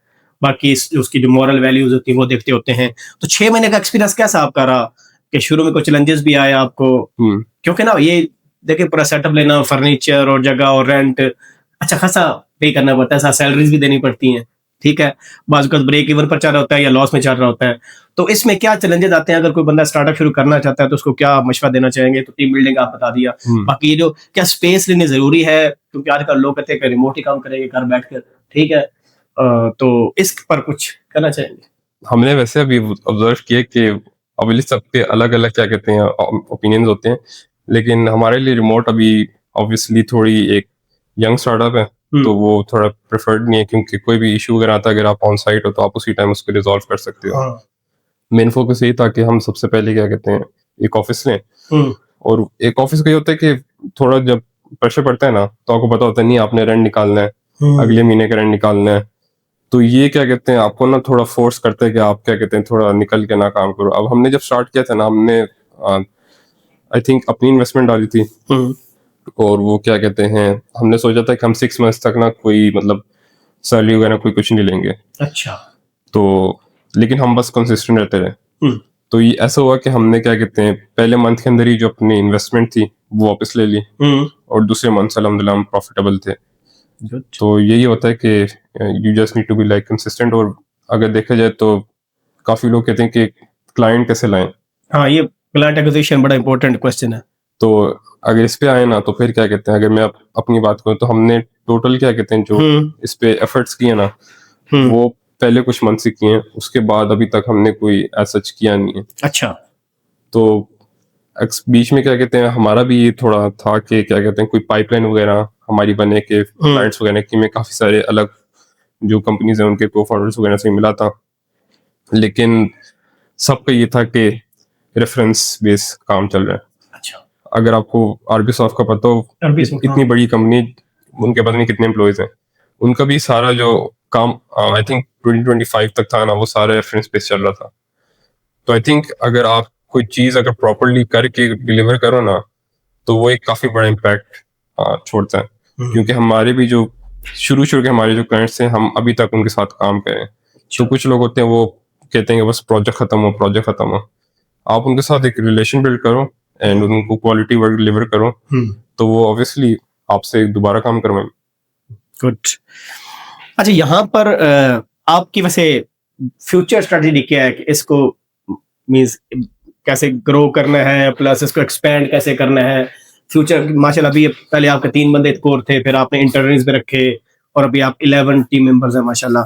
बाकी उसकी जो मॉरल वैल्यूज होती है वो देखते होते हैं। तो 6 महीने का एक्सपीरियंस कैसा आपका रहा कि शुरू में कोई चैलेंजेस भी आए आपको? क्योंकि ना ये देखिए पूरा सेटअप लेना, फर्नीचर और जगह और रेंट अच्छा खासा पे करना पड़ता है, साथ सैलरीज भी देनी पड़ती हैं, ठीक है, बाजू का ब्रेक इवन पर चल रहा होता है या लॉस में चल रहा होता है। तो इसमें क्या चैलेंजेस आते हैं? अगर कोई बंदा स्टार्टअप शुरू करना चाहता है तो उसको क्या मशवरा देना चाहेंगे? तो टीम बिल्डिंग आप बता दिया, बाकी ये जो क्या स्पेस लेनी जरूरी है, क्योंकि आजकल लोग कहते हैं कि रिमोट ही काम करेंगे घर बैठकर, ठीक है, तो इस पर कुछ कहना चाहेंगे? हमने वैसे अभी ऑब्जर्व किया कि ऑब्वियसली सबके अलग अलग क्या कहते हैं ओपिनियंस होते हैं, लेकिन हमारे लिए रिमोट अभी ऑब्वियसली थोड़ी एक यंग स्टार्टअप है, तो वो थोड़ा प्रेफर्ड नहीं है, क्योंकि कोई भी इशू वगैरह आता है अगर आप ऑन साइट हो तो आप उसी टाइम उसको रिजॉल्व कर सकते हो। मेन फोकस यही था कि हम सबसे पहले क्या कहते हैं एक ऑफिस लें, और एक ऑफिस का ये होता है कि थोड़ा जब प्रेशर पड़ता है ना तो आपको पता होता है नहीं आपने रेंट निकालना है, अगले महीने का रेंट निकालना है। तो ये क्या कहते हैं आपको ना थोड़ा फोर्स करते हैं कि आप क्या कहते हैं थोड़ा निकल के ना काम करो। अब हमने जब स्टार्ट किया था ना, हमने आई थिंक अपनी इन्वेस्टमेंट डाली थी, और वो क्या कहते हैं हमने सोचा था कि हम 6 मंथ्स तक ना कोई मतलब सैलरी वगैरह कोई कुछ नहीं लेंगे। अच्छा। तो लेकिन हम बस कंसिस्टेंट रहते रहे। तो ये ऐसा हुआ कि हमने क्या कहते हैं पहले मंथ के अंदर ही जो अपनी इन्वेस्टमेंट थी वो वापस ले ली, और दूसरे मंथ से अल्हम्दुलिल्लाह हम प्रॉफिटेबल थे। तो यही होता है कि you just need to be like consistent. और अगर देखा जाए तो काफी लोग कहते हैं कि क्लाइंट कैसे लाएं। हाँ, ये क्लाइंट एक्विजिशन बड़ा इंपॉर्टेंट क्वेश्चन है। तो अगर इस पे आए ना तो फिर क्या कहते हैं अगर मैं अपनी बात करूं तो हमने टोटल क्या कहते हैं जो इस पे एफर्ट्स किए ना वो पहले कुछ मंथ से किए हैं, उसके बाद अभी तक हमने कोई ऐसा किया नहीं है। अच्छा। तो बीच में क्या कहते हैं हमारा भी ये थोड़ा था कि क्या कहते हैं कोई पाइपलाइन वगैरह हमारी बने के क्लाइंट्स वगैरह की, में काफी सारे अलग जो कंपनीज हैं उनके को फाउंडर्स वगैरह से मिला था, लेकिन सबका ये था कि रेफरेंस बेस काम चल रहा है। अच्छा। अगर आपको आरबी सॉफ्ट का पता हो, इतनी बड़ी कंपनी उनके पता नहीं कितने एम्प्लॉयज हैं, उनका भी सारा जो काम आई थिंक 2025 तक था ना, वो सारा रेफरेंस बेस चल रहा था। तो आई थिंक अगर आप कोई चीज़ अगर प्रॉपरली करके डिलीवर करो ना, तो वो एक काफ़ी बड़ा इम्पैक्ट छोड़ता है। क्योंकि हमारे भी जो शुरू के हमारे जो क्लाइंट्स हैं, हम अभी तक उनके साथ काम करें। तो कुछ लोग होते हैं वो कहते हैं कि बस प्रोजेक्ट खत्म हो। आप उनके साथ एक रिलेशन बिल्ड करो एंड उनको क्वालिटी वर्क डिलीवर करो, तो वो ऑब्वियसली आपसे दोबारा काम करवाएं। गुड। अच्छा, यहाँ पर आपकी वैसे फ्यूचर स्ट्रेटजी क्या है कि इसको मींस कैसे ग्रो करना है, प्लस इसको एक्सपेंड कैसे करना है फ्यूचर? माशाल्लाह अभी पहले आपके 3 बंदे कोर थे, फिर आपने इंटर्न्स भी रखे और अभी आप 11 टीम मेंबर्स हैं माशाल्लाह,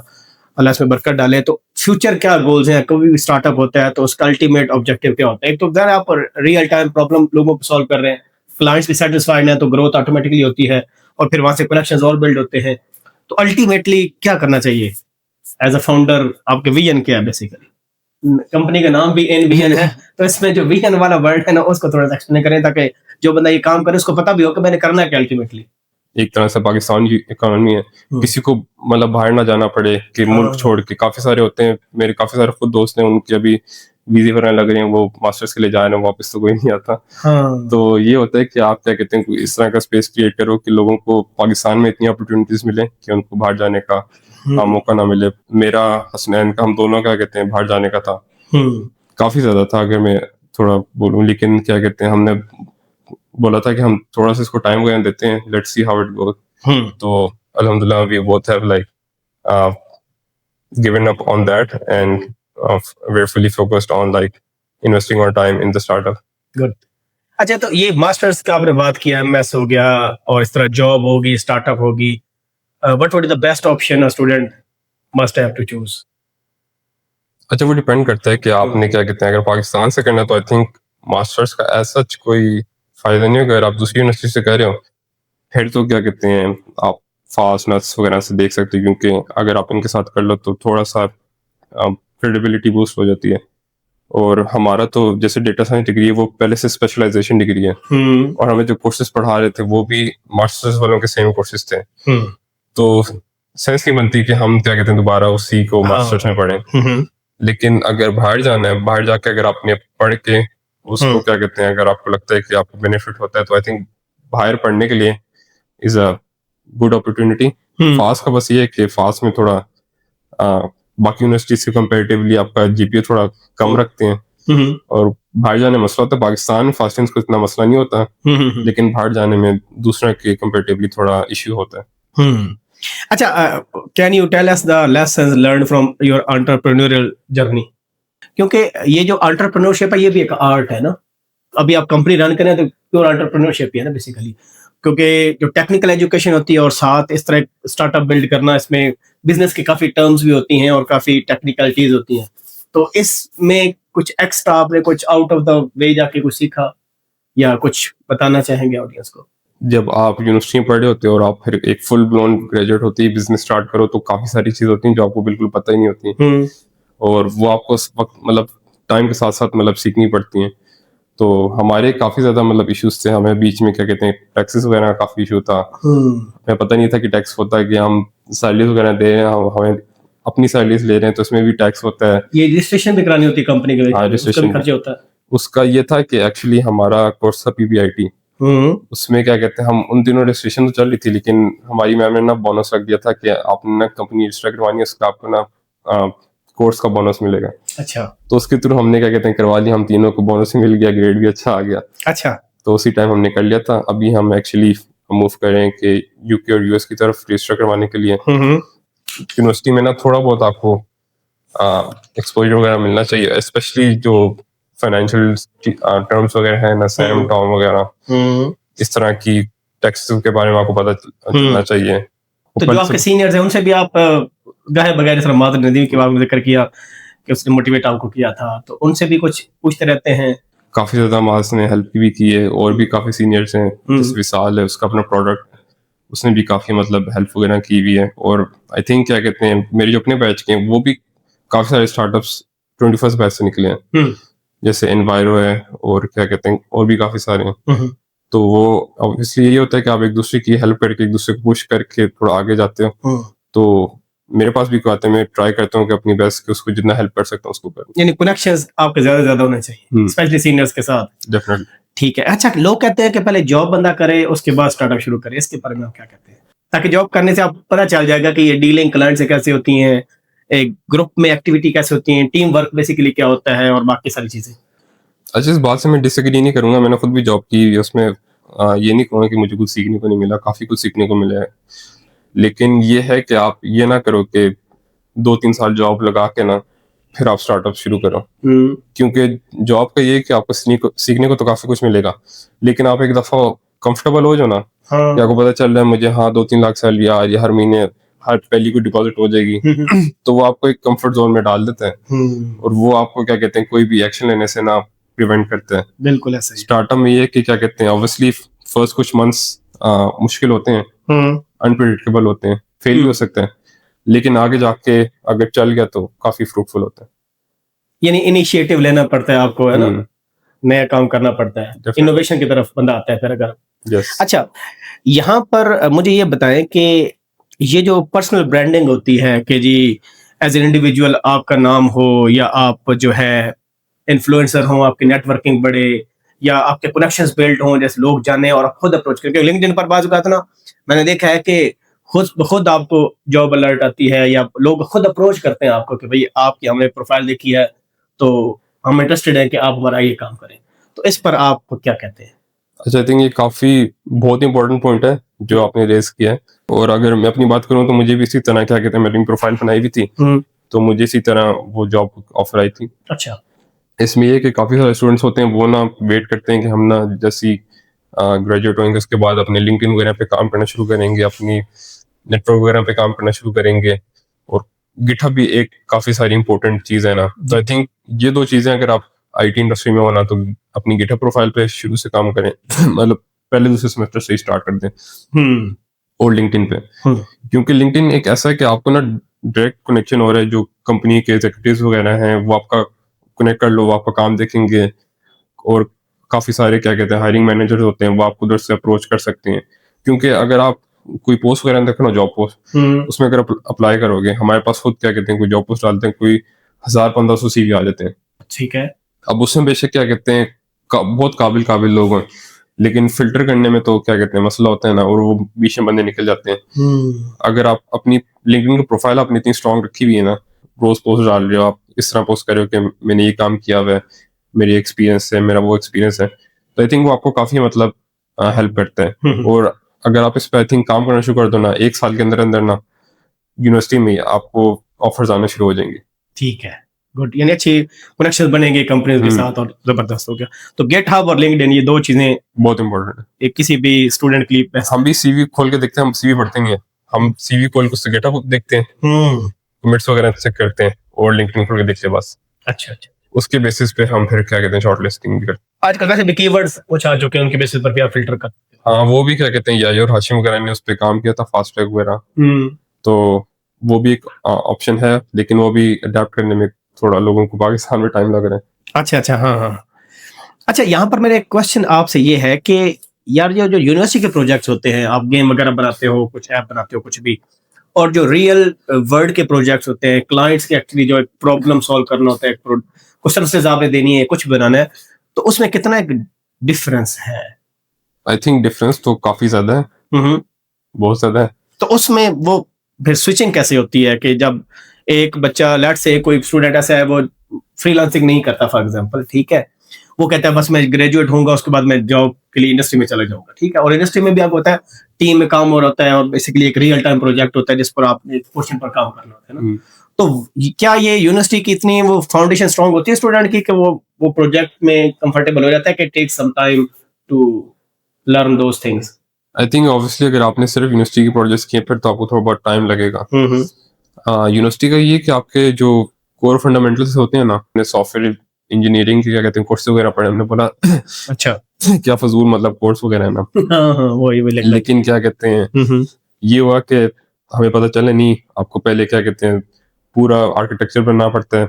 अल्लाह इसमें बरकत डाले। तो फ्यूचर क्या गोल्स हैं? कभी भी स्टार्टअप होता है तो उसका अल्टीमेट ऑब्जेक्टिव क्या होता है? एक तो ज़रा आप रियल टाइम प्रॉब्लम लोगों को सॉल्व कर रहे हैं, क्लाइंट्स भी सेटिस्फाइड हैं, तो ग्रोथ ऑटोमेटिकली होती है और फिर वहां से कनेक्शंस और बिल्ड होते हैं। तो अल्टीमेटली क्या करना चाहिए एज अ फाउंडर? आपके विजन क्या है? बेसिकली कंपनी का नाम भी एनवीएन है, तो इसमें जो विजन वाला वर्ड है ना, उसको थोड़ा सा एक्सप्लेन करें ताकि जो बंदा ये काम करे उसको पता भी हो कि मैंने करना है क्या अल्टीमेटली। एक तरह से पाकिस्तान की इकोनॉमी है, किसी को मतलब बाहर ना जाना पड़े कि मुल्क छोड़ के। काफी सारे होते हैं, मेरे काफी सारे खुद दोस्त हैं, उनके अभी वीजे वगैरह लग रहे हैं, वो मास्टर्स के लिए जा रहे हैं, वापस तो कोई नहीं आता। तो ये होता है कि आप क्या कहते हैं, इस तरह का स्पेस क्रिएट करो कि लोगों को पाकिस्तान में इतनी अपॉर्चुनिटीज मिले कि उनको बाहर जाने का मौका ना मिले। मेरा हसनैन का, हम दोनों क्या कहते हैं, बाहर जाने का था, काफी ज्यादा था अगर मैं थोड़ा बोलूं, लेकिन क्या कहते हैं, हमने बोला था कि हम थोड़ा सा इसको टाइम वगैरह देते हैं, let's see how it goes. तो अल्हम्दुलिल्लाह we both have like given up on that and we're fully focused on like investing our time in the startup. Good. अच्छा, तो ये मास्टर्स का आपने बात किया, एमएस हो गया और इस तरह जॉब होगी, स्टार्टअप होगी, what would be the best option a student must have to choose? अच्छा, वो डिपेंड करता है कि आपने क्या कहते हैं, अगर पाकिस्तान से करना है तो आई थिंक मास्टर्स का ऐसा कोई फायदा नहीं है। अगर आप दूसरी यूनिवर्सिटी से कर रहे हो फिर तो क्या कहते हैं, आप फास्ट नट्स वगैरह से देख सकते हो, क्योंकि अगर आप इनके साथ कर लो तो थोड़ा सा क्रेडिबिलिटी बूस्ट हो जाती है। और हमारा तो जैसे डेटा साइंस डिग्री है, वो पहले से स्पेशलाइजेशन डिग्री है, और हमें जो कोर्सेज पढ़ा रहे थे वो भी मास्टर्स वालों के सेम कोर्सेज थे। तो सेंस नहीं बनती कि हम क्या कहते हैं दोबारा उसी को मास्टर्स में पढ़ें। लेकिन अगर बाहर जाना है, बाहर जाके अगर आपने पढ़ के उसको क्या कहते हैं, अगर आपको लगता है कि आपको बेनिफिट होता है, तो आई थिंक बाहर पढ़ने के लिए is a good opportunity. Fast का बस ये है कि फास्ट में थोड़ा बाकी यूनिवर्सिटी से कंपैरेटिवली आपका जीपीए थोड़ा कम रखते हैं, और बाहर जाने में मसला होता है। पाकिस्तान में फास्टिंग को इतना मसला नहीं होता, लेकिन बाहर जाने में दूसरा के कंपैरेटिवली थोड़ा इश्यू होता है। अच्छा, can you tell us the lessons learn from your entrepreneurial journey? क्योंकि ये जो एंटरप्रेन्योरशिप है ये भी एक आर्ट है ना। अभी आप कंपनी रन करें तो प्योर एंटरप्रेन्योरशिप ही है ना बेसिकली, क्योंकि जो टेक्निकल एजुकेशन होती है और साथ इस तरह स्टार्टअप बिल्ड करना, इसमें बिजनेस की काफी टर्म्स भी होती हैं और काफी टेक्निकलिटीज होती हैं। तो इसमें कुछ एक्स्ट्रा आपने कुछ आउट ऑफ द वे जाके कुछ सीखा या कुछ बताना चाहेंगे ऑडियंस को? जब आप यूनिवर्सिटी में पढ़ रहे होते हो और आप फिर एक फुल ब्लोन ग्रेजुएट होते ही बिजनेस स्टार्ट करो, तो काफी सारी चीजें होती हैं जो आपको बिल्कुल पता ही नहीं होती, और वो आपको उस वक्त मतलब टाइम के साथ साथ मतलब सीखनी पड़ती हैं। तो हमारे काफी ज्यादा मतलब इश्यूज थे, हमें बीच में क्या कहते हैं टैक्सेस वगैरह का काफी इशू था। हमें पता नहीं था कि टैक्स होता है, कि हम सैलरीज वगैरह दे रहे हैं, हमें अपनी सैलरीज ले रहे हैं, तो उसमें भी टैक्स होता है। ये रजिस्ट्रेशन भी करानी होती है कंपनी के, रजिस्ट्रेशन खर्चे होता है। उसका ये था कि एक्चुअली हमारा कोर्स था पीबीआईटी, उसमें क्या कहते हैं, हम उन दिनों रजिस्ट्रेशन तो चल रही थी, लेकिन हमारी मैम ने ना बोनस रख दिया था कि आपने ना कंपनी रजिस्टर करवानी है, उसका आपको ना कोर्स का बोनस मिलेगा। अच्छा, तो उसके थ्रू हमने क्या कहते हैं करवा लिया, हम तीनों को बोनस भी मिल गया, ग्रेड भी अच्छा आ गया। अच्छा, तो उसी टाइम हमने कर लिया था। अभी हम एक्चुअली मूव कर रहे हैं कि यूके और यूएस की तरफ रजिस्टर करवाने के लिए। यूनिवर्सिटी में ना थोड़ा बहुत आपको एक्सपोजर वगैरह मिलना चाहिए, स्पेशली जो फाइनेंशियल टर्म्स वगैरह है ना, सैम टॉम वगैरह, इस तरह की टैक्सेस के बारे में आपको पता चलना चाहिए। तो जो आपके सीनियर्स हैं उनसे भी आप गाहे बगैर सर मादर नदी के बारे में जिक्र किया कि उसने मोटिवेट आपको किया था, तो उनसे भी कुछ पूछते रहते हैं? काफी ज्यादा मास ने हेल्प भी की है, और भी काफी सीनियर्स हैं, जिस विशाल है उसका अपना प्रोडक्ट, उसने भी काफी मतलब हेल्प वगैरह की हुई है। और आई थिंक क्या कहते हैं, मेरे जो अपने बैच के हैं वो भी काफी सारे स्टार्टअप्स 21st बैच से निकले हैं, जैसे एनवायरो है और क्या कहते हैं और भी काफी सारे हैं। तो वो ऑब्वियसली यही होता है कि आप एक दूसरे की हेल्प करके, एक दूसरे को पुश करके थोड़ा आगे जाते हो। तो मेरे पास भी कोई आता है, मैं ट्राई करता हूँ कि अपनी बेस्ट कि उसको जितना हेल्प कर सकता हूँ उसको करूँ। यानी कनेक्शंस आपके ज्यादा होने चाहिए, स्पेशली सीनियर्स के साथ। डेफिनेटली। ठीक है। अच्छा, लोग कहते हैं कि पहले जॉब बंदा करे उसके बाद स्टार्टअप शुरू करे, इसके बारे में आप क्या कहते हैं? ताकि जॉब करने से आप पता चल जाएगा कि ये डीलिंग क्लाइंट से कैसे होती है, एक ग्रुप में एक्टिविटी कैसे होती है, टीम वर्क बेसिकली क्या होता है और बाकी सारी चीजें। अच्छा, इस बात से मैं डिसएग्री नहीं करूंगा, मैंने खुद भी जॉब की, उसमें ये नहीं कहूँगा कि मुझे कुछ सीखने को नहीं मिला, काफ़ी कुछ सीखने को मिला है। लेकिन ये है कि आप ये ना करो कि 2-3 साल जॉब लगा के ना फिर आप स्टार्टअप शुरू करो। क्योंकि जॉब का ये है कि आपको सीखने को तो काफ़ी कुछ मिलेगा, लेकिन आप एक दफ़ा कंफर्टेबल हो जाओ ना, कि आपको पता चल रहा है मुझे 2-3 लाख सैलरी आ रही है, हर महीने हर पहली को डिपॉजिट हो जाएगी, तो वो आपको एक कंफर्ट जोन में डाल देता है और वो आपको क्या कहते हैं, कोई भी एक्शन लेने से ना प्रिवेंट करते हैं। बिल्कुल ऐसा ही। स्टार्टअप में ये है कि क्या कहते हैं, ऑब्वियसली फर्स्ट कुछ मंथ्स मुश्किल होते हैं, अनप्रेडिक्टेबल होते हैं, फेल भी हो सकते हैं, लेकिन आगे जाके अगर चल गया तो काफी फ्रूटफुल होता है। यानी इनिशिएटिव लेना पड़ता है आपको, है ना, नया काम करना पड़ता है, इनोवेशन की तरफ बंदा आता है फिर अगर। अच्छा, यहाँ पर मुझे ये बताएं कि ये जो पर्सनल ब्रांडिंग होती है कि जी एज एन इंडिविजुअल आपका नाम हो, या आप जो है इन्फ्लुएंसर हो, आपकी नेटवर्किंग बढ़े, या आपके कनेक्शंस बिल्ड हों, जैसे लोग जाने और आप खुद अप्रोच करके। लिंक्डइन पर बात करता ना, मैंने देखा है कि खुद आपको जॉब अलर्ट आती है या लोग खुद अप्रोच करते हैं आपको कि भाई आपकी हमने प्रोफाइल देखी है तो हम इंटरेस्टेड हैं कि आप हमारा ये काम करें। तो इस पर आप क्या कहते हैं? अच्छा, आई थिंक ये काफी बहुत इंपॉर्टेंट पॉइंट है जो आपने रेज किया है। और अगर मैं अपनी बात करूं तो मुझे भी इसी तरह क्या कहते हैं, मेरी प्रोफाइल बनाई भी थी, तो मुझे इसी तरह वो जॉब ऑफर आई थी। अच्छा। इसमें ये कि काफी सारे स्टूडेंट्स होते हैं वो ना वेट करते हैं कि हम ना जैसी ग्रेजुएट होंगे उसके बाद अपने लिंक्डइन वगैरह पे काम करना शुरू करेंगे, अपनी नेटवर्क वगैरह पे काम करना शुरू करेंगे, और गिटहब भी एक काफी सारी इंपॉर्टेंट चीज है ना। तो आई थिंक ये दो चीजें अगर आप आईटी इंडस्ट्री में होना तो अपनी गिटहब प्रोफाइल पे शुरू से काम करें मतलब पहले दूसरे सेमेस्टर से ही स्टार्ट कर दें, और लिंक्डइन पे, क्योंकि लिंक्डइन एक ऐसा है कि आपको ना डायरेक्ट कनेक्शन हो रहा है, जो कंपनी के एग्जीक्यूटिव्स वगैरह हैं वो आपका कनेक्ट कर लो, वो आपका काम देखेंगे, और काफी सारे क्या कहते हैं हायरिंग मैनेजर होते हैं वो आपको उधर से अप्रोच कर सकते हैं। क्योंकि अगर आप कोई पोस्ट वगैरह देखो ना, जॉब पोस्ट, उसमें अगर अप्लाई करोगे, हमारे पास खुद क्या कहते हैं कोई जॉब पोस्ट डालते हैं, कोई 1000-1500 CV आ जाते हैं। ठीक है। अब उसमें बेशक क्या कहते हैं बहुत काबिल लोग हैं, लेकिन फिल्टर करने में तो क्या कहते हैं मसला होता है ना, और वो बीच में बंदे निकल जाते हैं। अगर आप अपनी लिंक्डइन की प्रोफाइल आपने इतनी स्ट्रांग रखी हुई है ना, रोज पोस्ट डाल रहे हो, आप इस तरह पोस्ट कर रहे हो कि मैंने ये काम किया हुआ है, मेरी एक्सपीरियंस है, मेरा वो एक्सपीरियंस है, तो आई थिंक वो आपको काफी मतलब हेल्प करता है। और अगर आप इस पे आई थिंक काम करना शुरू कर दो ना, 1 साल के अंदर अंदर ना यूनिवर्सिटी में आपको ऑफर्स आने शुरू हो जाएंगे। ठीक है, गुड। यानी अच्छी कनेक्शन बनेंगे कंपनीज के साथ और जबरदस्त हो गया। तो गेटहब और लिंक्डइन ये दो चीजें बहुत इंपॉर्टेंट है एक किसी भी स्टूडेंट के लिए। हम भी सीवी खोल के देखते हैं, हम सीवी पढ़ते नहीं है, हम सीवी खोल के उससे गेटअप देखते हैं, कमेंट्स वगैरह चेक करते हैं, और लिंक्डइन खोल के देखते हैं बस। अच्छा, उसके बेसिस पे हम फिर क्या कहते हैं शॉर्ट लिस्टिंग भी करते हैं। आजकल वैसे भी कीवर्ड्स कुछ आ चुके हैं, उनके बेसिस पर भी आप फिल्टर करते हैं। हाँ, वो भी क्या कहते हैं यार हाशिम वगैरह ने उस पर काम किया था, फास्ट ट्रैक वगैरह, तो वो भी एक ऑप्शन है, लेकिन वो भी अडेप्ट करने में थोड़ा लोगों को पाकिस्तान में टाइम लग रहा है। अच्छा, हाँ। अच्छा, यहाँ पर मेरा क्वेश्चन आपसे ये है कि यार ये जो यूनिवर्सिटी के प्रोजेक्ट्स होते हैं, आप गेम वगैरह बनाते हो, कुछ ऐप बनाते हो, कुछ भी, और जो रियल वर्ल्ड के प्रोजेक्ट्स होते हैं, क्लाइंट्स के एक्चुअली जो एक प्रॉब्लम सॉल्व करना होता है, कुछ सर्विसेज आपने देनी है, कुछ बनाना है, तो उसमें कितना एक डिफरेंस है? आई थिंक डिफरेंस तो काफी ज्यादा है, बहुत ज्यादा है। तो उसमें वो फिर स्विचिंग कैसे होती है कि जब एक बच्चा, लेट से कोई स्टूडेंट ऐसा है वो फ्रीलांसिंग नहीं करता फॉर एग्जांपल, ठीक है, वो कहता है बस मैं ग्रेजुएट होऊंगा उसके बाद मैं जॉब के लिए इंडस्ट्री में चला जाऊंगा, ठीक है, और इंडस्ट्री में भी आपको होता है टीम में काम हो रहा होता है, और बेसिकली एक रियल टाइम प्रोजेक्ट होता है जिस पर आपने क्वेश्चन पर काम करना होता है ना। तो क्या ये यूनिवर्सिटी की इतनी वो फाउंडेशन स्ट्रांग होती है स्टूडेंट की कि वो प्रोजेक्ट में कंफर्टेबल हो जाता है कि take some time to learn those things? I think obviously अगर आपने सिर्फ यूनिवर्सिटी के प्रोजेक्ट्स किए फिर तो आपको थोड़ा बहुत टाइम लगेगा। यूनिवर्सिटी का ये कि आपके जो कोर फंडामेंटल्स होते हैं ना, अपने सॉफ्टवेयर इंजीनियरिंग के क्या कहते हैं कोर्स वगैरह पढ़े, हमने बोला अच्छा क्या फजूल मतलब कोर्स वगैरह है ना। हाँ, वही लेकिन क्या कहते हैं ये हुआ कि हमें पता चला नहीं, आपको पहले क्या कहते हैं पूरा आर्किटेक्चर बनना पड़ता है,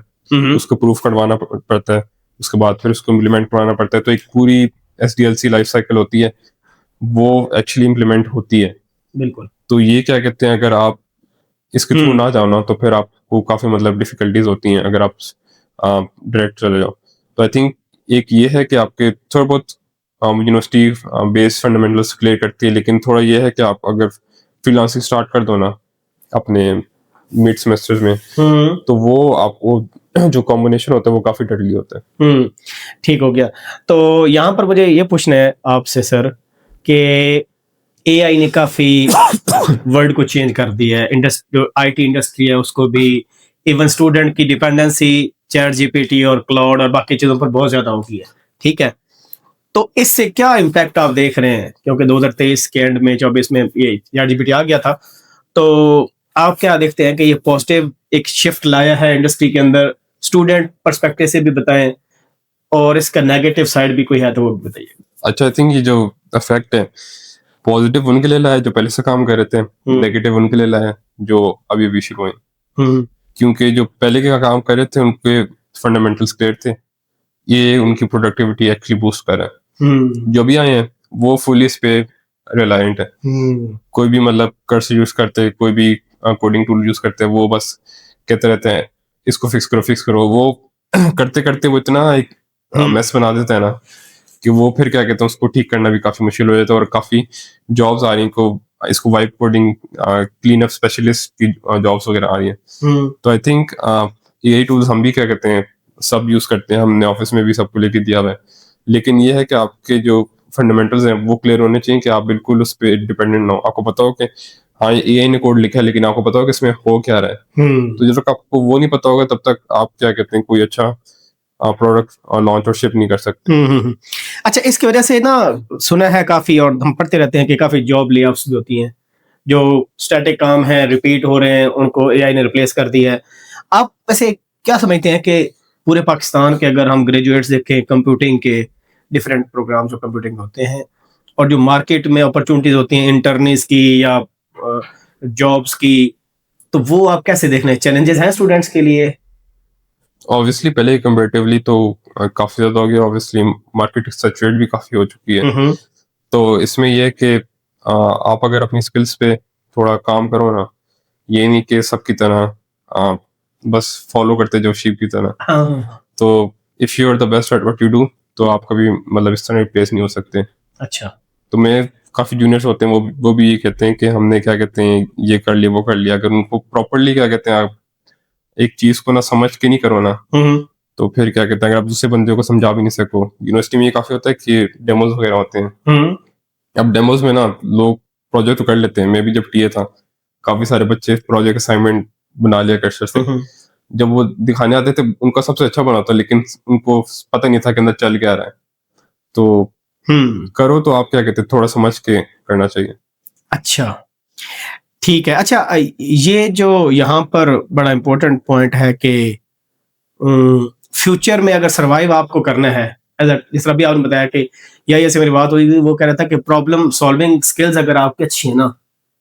उसको प्रूफ करवाना पड़ता है, उसके बाद फिर उसको इम्प्लीमेंट करवाना पड़ता है, तो एक पूरी SDLC लाइफ साइकिल होती है वो एक्चुअली इम्प्लीमेंट होती है। बिल्कुल। तो ये क्या कहते हैं, अगर आप इसके थ्रू ना जाओ ना तो फिर आपको काफी मतलब डिफिकल्टीज होती हैं अगर आप डायरेक्ट चले जाओ। तो आई थिंक एक ये है कि आपके थोड़ा बहुत यूनिवर्सिटी बेस्ड फंडामेंटल्स क्लियर करती है, लेकिन थोड़ा ये है कि आप अगर फ्रीलांसिंग स्टार्ट कर दो ना अपने मिड सेमेस्टर्स में तो वो आपको जो कॉम्बिनेशन होता है वो काफी डरली होता है। ठीक हो गया। तो यहाँ पर मुझे ये पूछना है आपसे सर कि एआई ने काफी वर्ल्ड को चेंज कर दिया है, जो आईटी इंडस्ट्री है उसको भी, इवन स्टूडेंट की डिपेंडेंसी चैट जीपीटी और क्लाउड और बाकी चीजों पर बहुत ज्यादा हो गई है, ठीक है। तो इससे क्या इम्पैक्ट आप देख रहे हैं, क्योंकि 2023 के एंड में 24 में ये चैट जीपीटी आ गया था, तो आप क्या देखते हैं कि ये पॉजिटिव एक शिफ्ट लाया है इंडस्ट्री के अंदर, स्टूडेंट पर्सपेक्टिव से भी बताएं, और इसका नेगेटिव साइड भी कोई है तो वो भी बताइए। अच्छा, आई थिंक ये जो इफेक्ट है पॉजिटिव उनके लिए लाया जो पहले से काम कर रहे थे, नेगेटिव उनके लिए लाया जो अभी अभी शुरू हुए, क्योंकि जो पहले के काम कर रहे थे उनके फंडामेंटल्स क्लियर थे, ये उनकी प्रोडक्टिविटी एक्चुअली बूस्ट कर रहा है। जो भी आए हैं वो फुली इस पे रिलायंट है, कोई भी मतलब कर्सर यूज करते, कोई भी कोडिंग टूल यूज करते हैं, वो बस कहते रहते हैं इसको फिक्स करो, वो करते करते वो इतना एक मेस बना देता है ना कि वो फिर क्या कहते हैं उसको ठीक करना भी काफी मुश्किल हो जाता है, और काफी जॉब्स आ रही हैं को इसको vibe coding clean up specialist की जॉब्स वगैरह आ रही हैं। तो आई थिंक यही टूल्स हम भी क्या कहते हैं सब यूज करते हैं, हमने ऑफिस में भी सबको लेके दिया हुआ है, लेकिन ये है कि आपके जो फंडामेंटल्स हैं वो क्लियर होने चाहिए कि आप बिल्कुल उस पर डिपेंडेंट ना हो। आपको पता हो कि हाँ एआई ने कोड लिखा है, लेकिन आपको पता हो कि इसमें हो क्या रहा है। तो जब तक आपको वो नहीं पता होगा तब तक आप क्या कहते हैं कोई अच्छा प्रोडक्ट लॉन्च और शिप नहीं कर सकते। अच्छा, इसकी वजह से ना सुना है काफी, और हम पढ़ते रहते हैं कि काफी जॉब लेऑफ्स भी होती हैं, जो स्टैटिक काम है रिपीट हो रहे हैं उनको एआई ने रिप्लेस कर दिया है। आप वैसे क्या समझते हैं कि पूरे पाकिस्तान के अगर हम ग्रेजुएट्स देखें कंप्यूटिंग के, डिफरेंट प्रोग्राम जो कंप्यूटिंग होते हैं, और जो मार्केट में अपॉर्चुनिटीज होती हैं इंटर्निस की या जॉब्स की, तो वो आप कैसे देख रहे हैं, चैलेंजेस हैं स्टूडेंट्स के लिए? ऑब्वियसली पहले कंपैरेटिवली तो काफी ज्यादा हो गया, ऑब्वियसली मार्केट सैचुरेट भी काफी हो चुकी है। तो इसमें यह है कि आप अगर अपनी स्किल्स पे थोड़ा काम करो ना, ये नहीं कि सबकी तरह बस फॉलो करते जाओ शीप की तरह। तो if you are the best at what you do तो आप कभी मतलब इस तरह रिप्लेस नहीं हो सकते। अच्छा। तो मैं काफी जूनियर्स होते हैं वो भी ये कहते हैं कि हमने क्या कहते हैं ये कर लिया वो कर लिया, अगर उनको प्रॉपरली क्या कहते हैं आप एक चीज को ना समझ के नहीं करो ना तो फिर क्या कहते हैं अगर आप दूसरे बंदे को समझा भी नहीं सको। यूनिवर्सिटी में ये काफी होता है कि डेमोज वगैरह होते हैं, अब डेमोज में ना लोग प्रोजेक्ट तो कर लेते हैं, मैं भी जब टीए था काफी सारे बच्चे प्रोजेक्ट असाइनमेंट बना लिया कर्सर से, जब वो दिखाने आते थे उनका सबसे अच्छा बना था, लेकिन उनको पता नहीं था कि अंदर चल क्या रहा है। तो करो तो आप क्या कहते हैं थोड़ा समझ के करना चाहिए। अच्छा, ठीक है। अच्छा, ये जो यहाँ पर बड़ा इम्पोर्टेंट पॉइंट है कि फ्यूचर में अगर सरवाइव आपको करना है, जिस तरह भी आपने बताया कि या से मेरी बात हुई थी, वो कह रहा था कि प्रॉब्लम सॉल्विंग स्किल्स अगर आपकी अच्छी है ना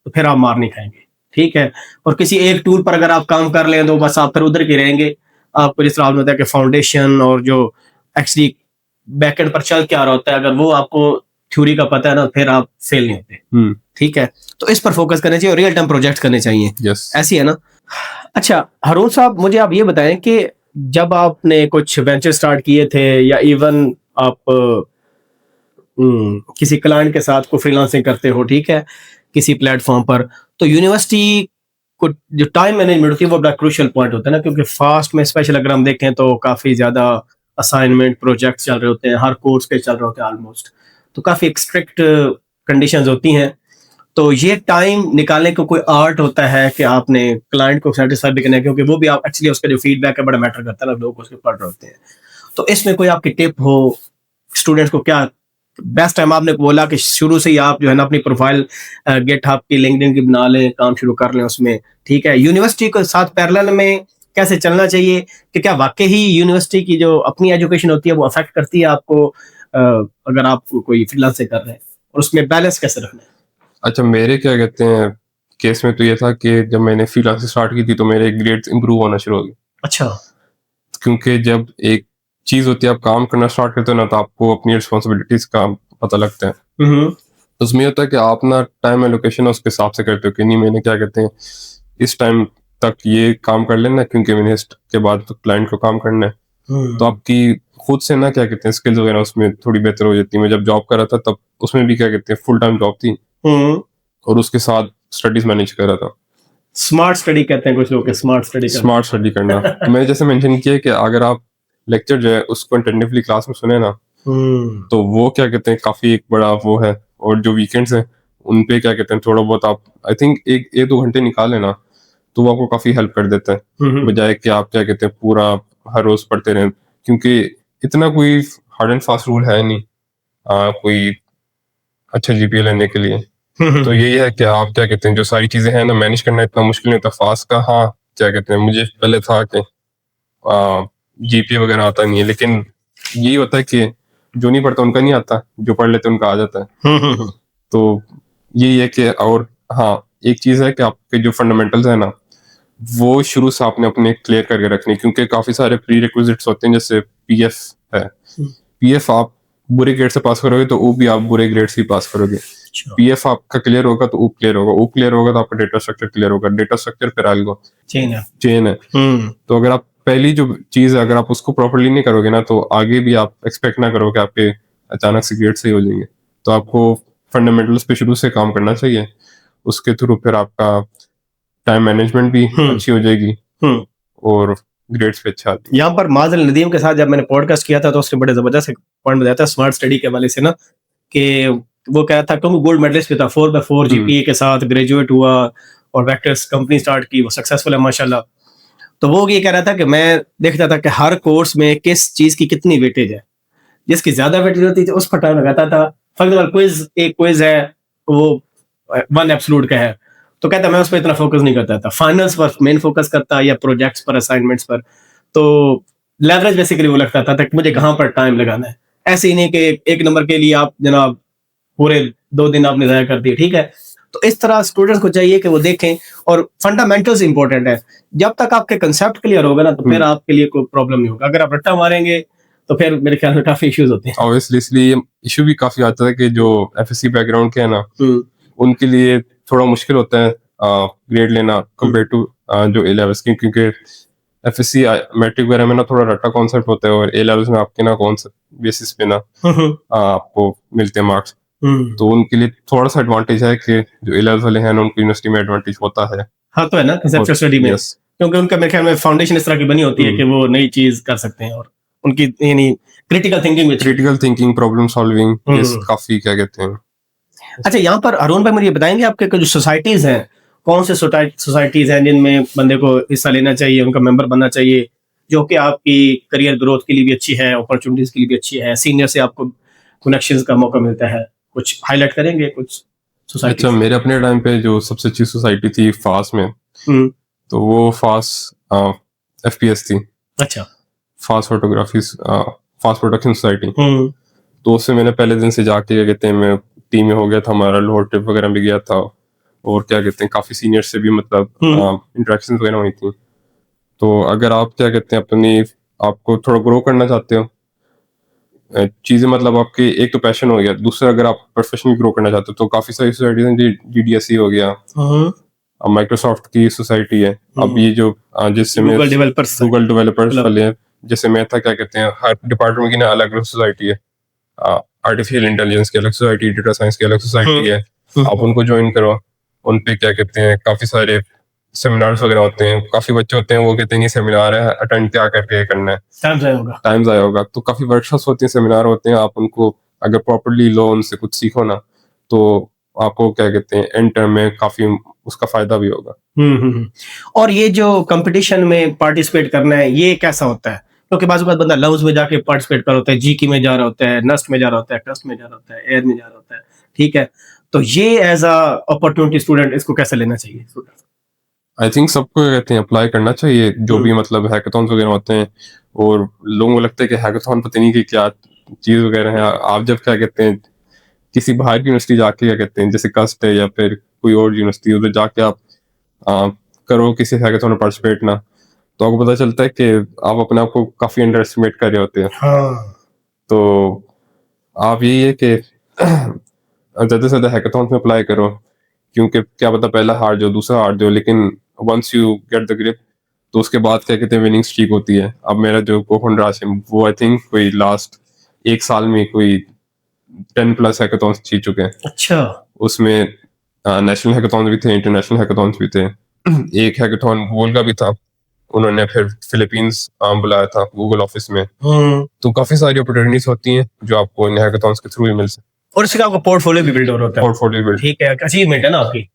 तो फिर आप मार नहीं खाएंगे, ठीक है। और किसी एक टूल पर अगर आप काम कर लें तो बस आप फिर उधर के रहेंगे। आपको जिस तरह आपने बताया कि फाउंडेशन और जो एक्चुअली बैकएंड पर चल क्या रहा होता है, अगर वो आपको थ्योरी का पता है ना फिर आप फेल नहीं होते, ठीक है। तो इस पर फोकस करना चाहिए और रियल टाइम प्रोजेक्ट करने चाहिए। yes. ऐसी है ना। अच्छा हारून साहब, मुझे आप ये बताएं कि जब आपने कुछ वेंचर स्टार्ट किए थे या इवन आप किसी क्लाइंट के साथ को फ्रीलांसिंग करते हो, ठीक है, किसी प्लेटफॉर्म पर, तो यूनिवर्सिटी को जो टाइम मैनेजमेंट होती है वो बड़ा क्रूशियल पॉइंट होता है ना, क्योंकि फास्ट में स्पेशल अगर हम देखें तो काफी ज्यादा असाइनमेंट प्रोजेक्ट चल रहे होते हैं, हर कोर्स पे चल रहे होते हैं ऑलमोस्ट, तो काफी स्ट्रिक्ट कंडीशंस होती हैं। तो ये टाइम निकालने का कोई आर्ट होता है कि आपने क्लाइंट को सेटिस्फाई भी करना है, क्योंकि वो भी आप एक्चुअली उसका जो फीडबैक है बड़ा मैटर करता है ना, लोग उसके पढ़ रहे होते हैं। तो इसमें कोई आपकी टिप हो स्टूडेंट्स को? क्या बेस्ट टाइम, आपने बोला कि शुरू से ही आप जो है ना अपनी प्रोफाइल गिटहब की, लिंक्डइन की बना लें, काम शुरू कर लें उसमें, ठीक है। यूनिवर्सिटी के साथ पैरेलल में कैसे चलना चाहिए, कि क्या वाकई ही यूनिवर्सिटी की जो अपनी एजुकेशन होती है वो अफेक्ट करती है आपको अगर आप कोई फ्रीलांसिंग कर रहे हैं, और उसमें बैलेंस कैसे रखना है? अच्छा, मेरे क्या कहते हैं केस में तो ये था कि जब मैंने फ्रीलांसिंग स्टार्ट की थी तो मेरे ग्रेड्स इंप्रूव होना शुरू हो गए। अच्छा। क्योंकि जब एक चीज होती है, आप काम करना स्टार्ट करते हो ना, तो आपको अपनी रिस्पॉन्सिबिलिटीज का पता लगता है। हम्म तो उसमें होता है कि आप ना टाइम एलोकेशन है उसके हिसाब से करते हो कि नहीं, मैंने क्या कहते हैं इस टाइम तक ये काम कर लेना है, क्योंकि मैंने इसके बाद तो क्लाइंट को काम करना है। तो आपकी खुद से ना क्या कहते हैं स्किल्स वगैरह उसमें थोड़ी बेहतर हो जाती है। मैं जब जॉब कर रहा था तब उसमें भी क्या कहते हैं फुल टाइम जॉब थी और उसके साथ स्टडीज मैनेज कर रहा था। स्मार्ट स्टडी कहते हैं कुछ लोग, स्मार्ट स्टडी करना। स्मार्ट स्टडी करना तो मैंने जैसे मेंशन किया है कि अगर आप लेक्चर जो है उसको अटेंटिवली क्लास में सुने ना, तो वो क्या कहते हैं काफी एक बड़ा वो है। और जो वीकेंड्स हैं उन पे क्या कहते हैं थोड़ा बहुत आप आई थिंक एक दो घंटे निकाल लेना, तो वो आपको काफी हेल्प कर देता है, बजाय कि आप क्या कहते हैं पूरा हर रोज पढ़ते रहें। क्योंकि इतना कोई हार्ड एंड फास्ट रूल है नहीं कोई अच्छा जीपीए लेने के लिए। तो यही है कि आप क्या कहते हैं जो सारी चीजें हैं ना मैनेज करना इतना मुश्किल नहीं होता फास्ट का। हाँ क्या कहते हैं मुझे पहले था कि जीपीए वगैरह आता नहीं है, लेकिन यही होता है कि जो नहीं पढ़ता उनका नहीं आता, जो पढ़ लेते उनका आ जाता है। तो यही है कि और हाँ एक चीज है कि आपके जो फंडामेंटल्स है ना वो शुरू से आपने अपने क्लियर करके रखने, क्योंकि काफी सारे प्री रिक्विजिट्स होते हैं। जैसे पीएफ है, पीएफ आप बुरे ग्रेड से पास करोगे तो वो भी आप बुरे ग्रेड से पास करोगे। पीएफ आपका क्लियर होगा तो ऊ क्लियर होगा, ऊ क्लियर होगा तो आपका डेटा स्ट्रक्चर क्लियर होगा, डेटा स्ट्रक्चर फिर आएगा चेन है। तो अगर आप पहली जो चीज है अगर आप उसको प्रॉपर्ली नहीं करोगे ना, तो आगे भी आप एक्सपेक्ट ना करो कि आपके अचानक से ग्रेड सही हो जाएंगे। तो आपको फंडामेंटल्स पे शुरू से काम करना चाहिए, उसके थ्रू फिर आपका टाइम मैनेजमेंट भी अच्छी हो जाएगी और ग्रेड्स पे अच्छा। यहाँ पर माजिल नदीम के साथ जब मैंने पॉडकास्ट किया था तो उसने बड़े जबरदस्त पॉइंट बताया था स्मार्ट स्टडी के हवाले से ना, कि वो कह रहा था क्योंकि गोल्ड मेडलिस्ट भी था 4/4 जीपीए के साथ, ग्रेजुएट हुआ और वेक्टर्स कंपनी स्टार्ट की, वो सक्सेसफुल है माशाल्लाह। तो वो ये कह रहा था कि मैं देखता था कि हर कोर्स में किस चीज की कितनी वेटेज है, जिसकी ज्यादा वेटेज होती थी उस पर टाइम लगाता था। फॉर एग्जाम्पल क्विज, एक क्विज है वो 1 एब्सोल्यूट का है, तो कहता मैं उस पर इतना फोकस नहीं करता था, फाइनल्स पर मेन फोकस करता या प्रोजेक्ट्स पर, असाइनमेंट्स पर। तो लेवरेज बेसिकली वो लगता था कि मुझे कहाँ पर टाइम लगाना है। ऐसे ही नहीं कि एक नंबर के लिए आप जनाब पूरे 2 दिन आपने ज़ाया कर दिए, ठीक है। तो इस तरह स्टूडेंट्स को चाहिए कि वो देखें, और फंडामेंटल्स इंपॉर्टेंट है। जब तक आपके कंसेप्ट क्लियर होगा ना तो फिर आपके लिए कोई प्रॉब्लम नहीं होगा। अगर आप रट्टा मारेंगे तो फिर मेरे ख्याल में काफी इश्यूज होते हैं। ऑब्वियसली इसलिए इशू भी काफी आता है कि जो एफएससी बैकग्राउंड के है ना उनके लिए थोड़ा मुश्किल होता है ग्रेड लेना कंपेयर टू जो ए लेवल्स की, क्योंकि एफएससी मैट्रिक वगैरह में ना थोड़ा रट्टा कॉन्सेप्ट होता है और ए लेवल्स में आपके ना कॉन्सेप्ट बेसिस पे ना आपको मिलते हैं मार्क्स। तो उनके लिए थोड़ा सा एडवांटेज है कि जो ए लेवल्स वाले हैं ना उनको यूनिवर्सिटी में एडवांटेज होता है। हाँ तो है ना कंसेप्चुअल स्टडी में, क्योंकि उनका मेरे ख्याल में फाउंडेशन इस तरह की बनी होती है कि वो नई चीज कर सकते हैं, और उनकी यानी क्रिटिकल थिंकिंग, प्रॉब्लम सॉल्विंग काफी क्या कहते हैं। अच्छा यहाँ पर अरुण भाई मुझे ये बताएंगे आपके जो सोसाइटीज हैं, कौन से सोसाइटीज हैं जिनमें बंदे को हिस्सा लेना चाहिए, उनका मेंबर बनना चाहिए, जो कि आपकी करियर ग्रोथ के लिए भी अच्छी है, अपॉर्चुनिटीज के लिए भी अच्छी है, सीनियर से आपको कनेक्शंस का मौका मिलता है? कुछ हाईलाइट करेंगे कुछ सोसाइटी? अच्छा मेरे अपने टाइम पे जो सबसे अच्छी सोसाइटी थी फास में, तो वो फास एफपीएस थी। अच्छा, fast photography fast production society. तो उससे मैंने पहले दिन से जाके क्या कहते हैं मैं टीम में हो गया था, हमारा लाहौर ट्रिप वगैरह भी गया था, और क्या कहते हैं काफी सीनियर से भी मतलब इंटरेक्शन वगैरह हुई थी। तो अगर आप क्या कहते हैं अपनी आपको थोड़ा ग्रो करना चाहते हो चीजें, मतलब आपके एक तो पैशन हो गया, दूसरा अगर आप प्रोफेशनली ग्रो करना चाहते हो तो काफी सारी सोसाइटीज हैं, जीडीएससी हो गया, माइक्रोसॉफ्ट की सोसाइटी है। अब ये जो जिससे गूगल डेवलपर्स वाले हैं, जैसे मैं था क्या कहते हैं हर डिपार्टमेंट की ना अलग अलग सोसाइटी है। आर्टिफिशियल इंटेलिजेंस की अलग सोसाइटी, डेटा साइंस की अलग सोसाइटी है। आप उनको ज्वाइन करो, उन पे क्या कहते हैं काफी सारे सेमिनार्स वगैरह होते हैं। काफी बच्चे होते हैं वो कहते हैं ये सेमिनार है अटेंड क्या करके करना है, टाइम जाया होगा। तो काफी वर्कशॉप्स होती हैं, सेमिनार होते हैं, आप उनको अगर प्रॉपर्ली लो, उनसे कुछ सीखो ना, तो आपको क्या कहते हैं एंड टर्म में काफी उसका फायदा भी होगा। और ये जो कंपटीशन में पार्टिसिपेट करना है ये कैसा होता है? क्योंकि बाजू बात बंदा लव्स में जाके पार्टिसिपेट कर होता है, जीकी में जा रहा होता है, नस्ट में जा रहा होता है, ट्रस्ट में जा रहा होता है, एयर में जा रहा होता है, ठीक है। तो ये एज अ अपॉर्चुनिटी स्टूडेंट इसको कैसे लेना चाहिए? आई थिंक सबको कहते हैं अप्लाई करना चाहिए, जो भी मतलब हैकाथॉन्स वगैरह होते हैं। और लोगों को लगता है कि हैकाथॉन पता नहीं कि क्या चीज वगैरह है। आप जब क्या कहते हैं किसी बाहर की यूनिवर्सिटी जाके क्या कहते हैं जैसे कस्ट है या फिर कोई और यूनिवर्सिटी, उधर जाके आप करो किसी हैकाथॉन में पार्टिसिपेट ना, तो आपको पता चलता है कि आप अपने आप को काफ़ी अंडर एस्टिमेट कर रहे होते हैं। हाँ। तो आप यही है कि ज़्यादा से ज़्यादा हैकाथॉन्स में अप्लाई करो, क्योंकि क्या पता पहला हार जाओ, दूसरा हार जाओ, लेकिन once you get the grip तो उसके बाद क्या कहते हैं विनिंग स्ट्रीक होती है। अब मेरा जो को-फाउंडर आसिम, वो आई थिंक कोई लास्ट 1 साल में कोई 10 प्लस हैकाथॉन्स जीत चुके हैं। अच्छा। उसमें नेशनल हैकाथॉन्स भी थे, इंटरनेशनल हैकाथॉन्स भी थे। एक हैकाथॉन गूगल का भी था, उन्होंने फिर फिलीपींस बुलाया था गूगल ऑफिस में। तो काफ़ी सारी अपॉर्चुनिटीज होती हैं जो आपको इन हैकाथॉन्स के थ्रू ही मिल सकती और इससे आपका पोर्टफोलियो भी बिल्ड होता है। है। Portfolio build. ठीक है, अचीवमेंट है ना आपकी।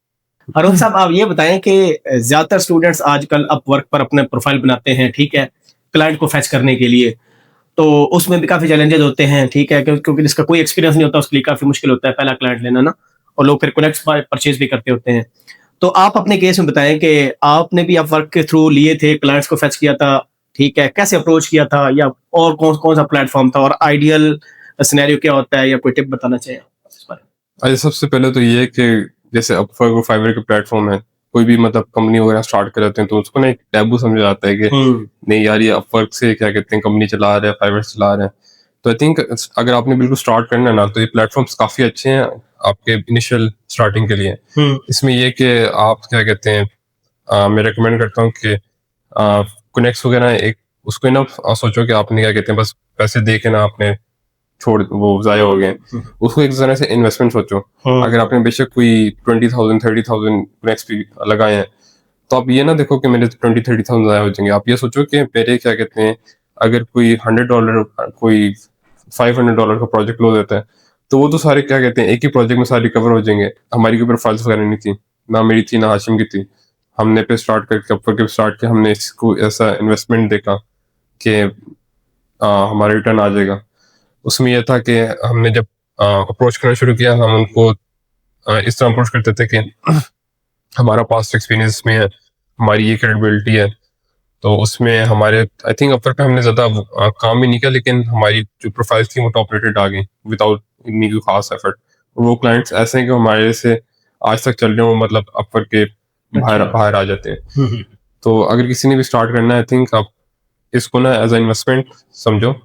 अरुण साहब, आप ये बताएं कि ज्यादातर स्टूडेंट्स आजकल अपवर्क पर अपने प्रोफाइल बनाते हैं, ठीक है, क्लाइंट को फैच करने के लिए। तो उसमें भी काफी चैलेंजेस होते हैं, ठीक है, क्योंकि जिसका कोई एक्सपीरियंस नहीं होता उसके लिए काफी मुश्किल होता है पहला क्लाइंट लेना ना, और लोग फिर कनेक्ट परचेज भी करते होते हैं। तो आप अपने केस में बताएं कि आपने भी अपवर्क के थ्रू लिए थे, क्लाइंट्स को फैच किया था, ठीक है, कैसे अप्रोच किया था, या और कौन कौन सा प्लेटफॉर्म था, और आइडियल सिनेरियो क्या होता है, या कोई टिप बताना चाहिए इस बारे में? अच्छा, सबसे पहले तो ये है कि जैसे अपवर्क और फाइवर के प्लेटफॉर्म है, कोई भी मतलब कंपनी वगैरह स्टार्ट कर लेते हैं तो उसको ना एक टैबू समझा जाता है कि नहीं यार ये अपवर्क से क्या कहते हैं कंपनी चला रहे हैं, फाइवर चला रहे हैं। तो आई थिंक अगर आपने बिल्कुल स्टार्ट करना है ना, तो ये प्लेटफॉर्म्स काफ़ी अच्छे हैं आपके इनिशियल स्टार्टिंग के लिए। इसमें ये कि आप क्या कहते हैं, मैं रिकमेंड करता हूँ कि कनेक्ट्स वगैरह एक उसको ना सोचो कि आपने क्या कहते हैं बस पैसे दे के ना आपने छोड़ वो ज़ाया हो गए, उसको एक तरह से इन्वेस्टमेंट सोचो। अगर आपने बेशक कोई 20,000 30,000 कनेक्ट्स भी लगाए हैं, तो आप ये ना देखो कि मेरे 20-30,000 ज़ाया हो जाएंगे। आप ये सोचो कि मेरे क्या कहते हैं, अगर कोई $100 कोई $500 का प्रोजेक्ट लो देता है, तो वो तो सारे क्या कहते हैं एक ही प्रोजेक्ट में सारे कवर हो जाएंगे। हमारी कोई प्रोफाइल्स वगैरह नहीं थी, ना मेरी थी ना हाशिम की थी। हमने पे स्टार्ट करके अपवर्क पे स्टार्ट किया, हमने इसको ऐसा इन्वेस्टमेंट देखा कि हमारा रिटर्न आ जाएगा। उसमें यह था कि हमने जब अप्रोच करना शुरू किया, हम उनको इस तरह अप्रोच करते थे कि हमारा पास्ट एक्सपीरियंस में है, हमारी ये क्रेडिबिलिटी है। तो उसमें हमारे आई थिंक अपवर्क पे हमने ज़्यादा काम भी नहीं किया, लेकिन हमारी जो प्रोफाइल थी वो टॉप रेटेड आ गई विदाउट इतनी कोई खास एफर्ट। वो क्लाइंट्स ऐसे हैं कि हमारे से आज तक चल रहे हो, मतलब अपवर्क के बाहर बाहर आ जाते हैं। तो अगर किसी ने भी स्टार्ट करना है, आई थिंक आप इसको ना एज अ इन्वेस्टमेंट समझो,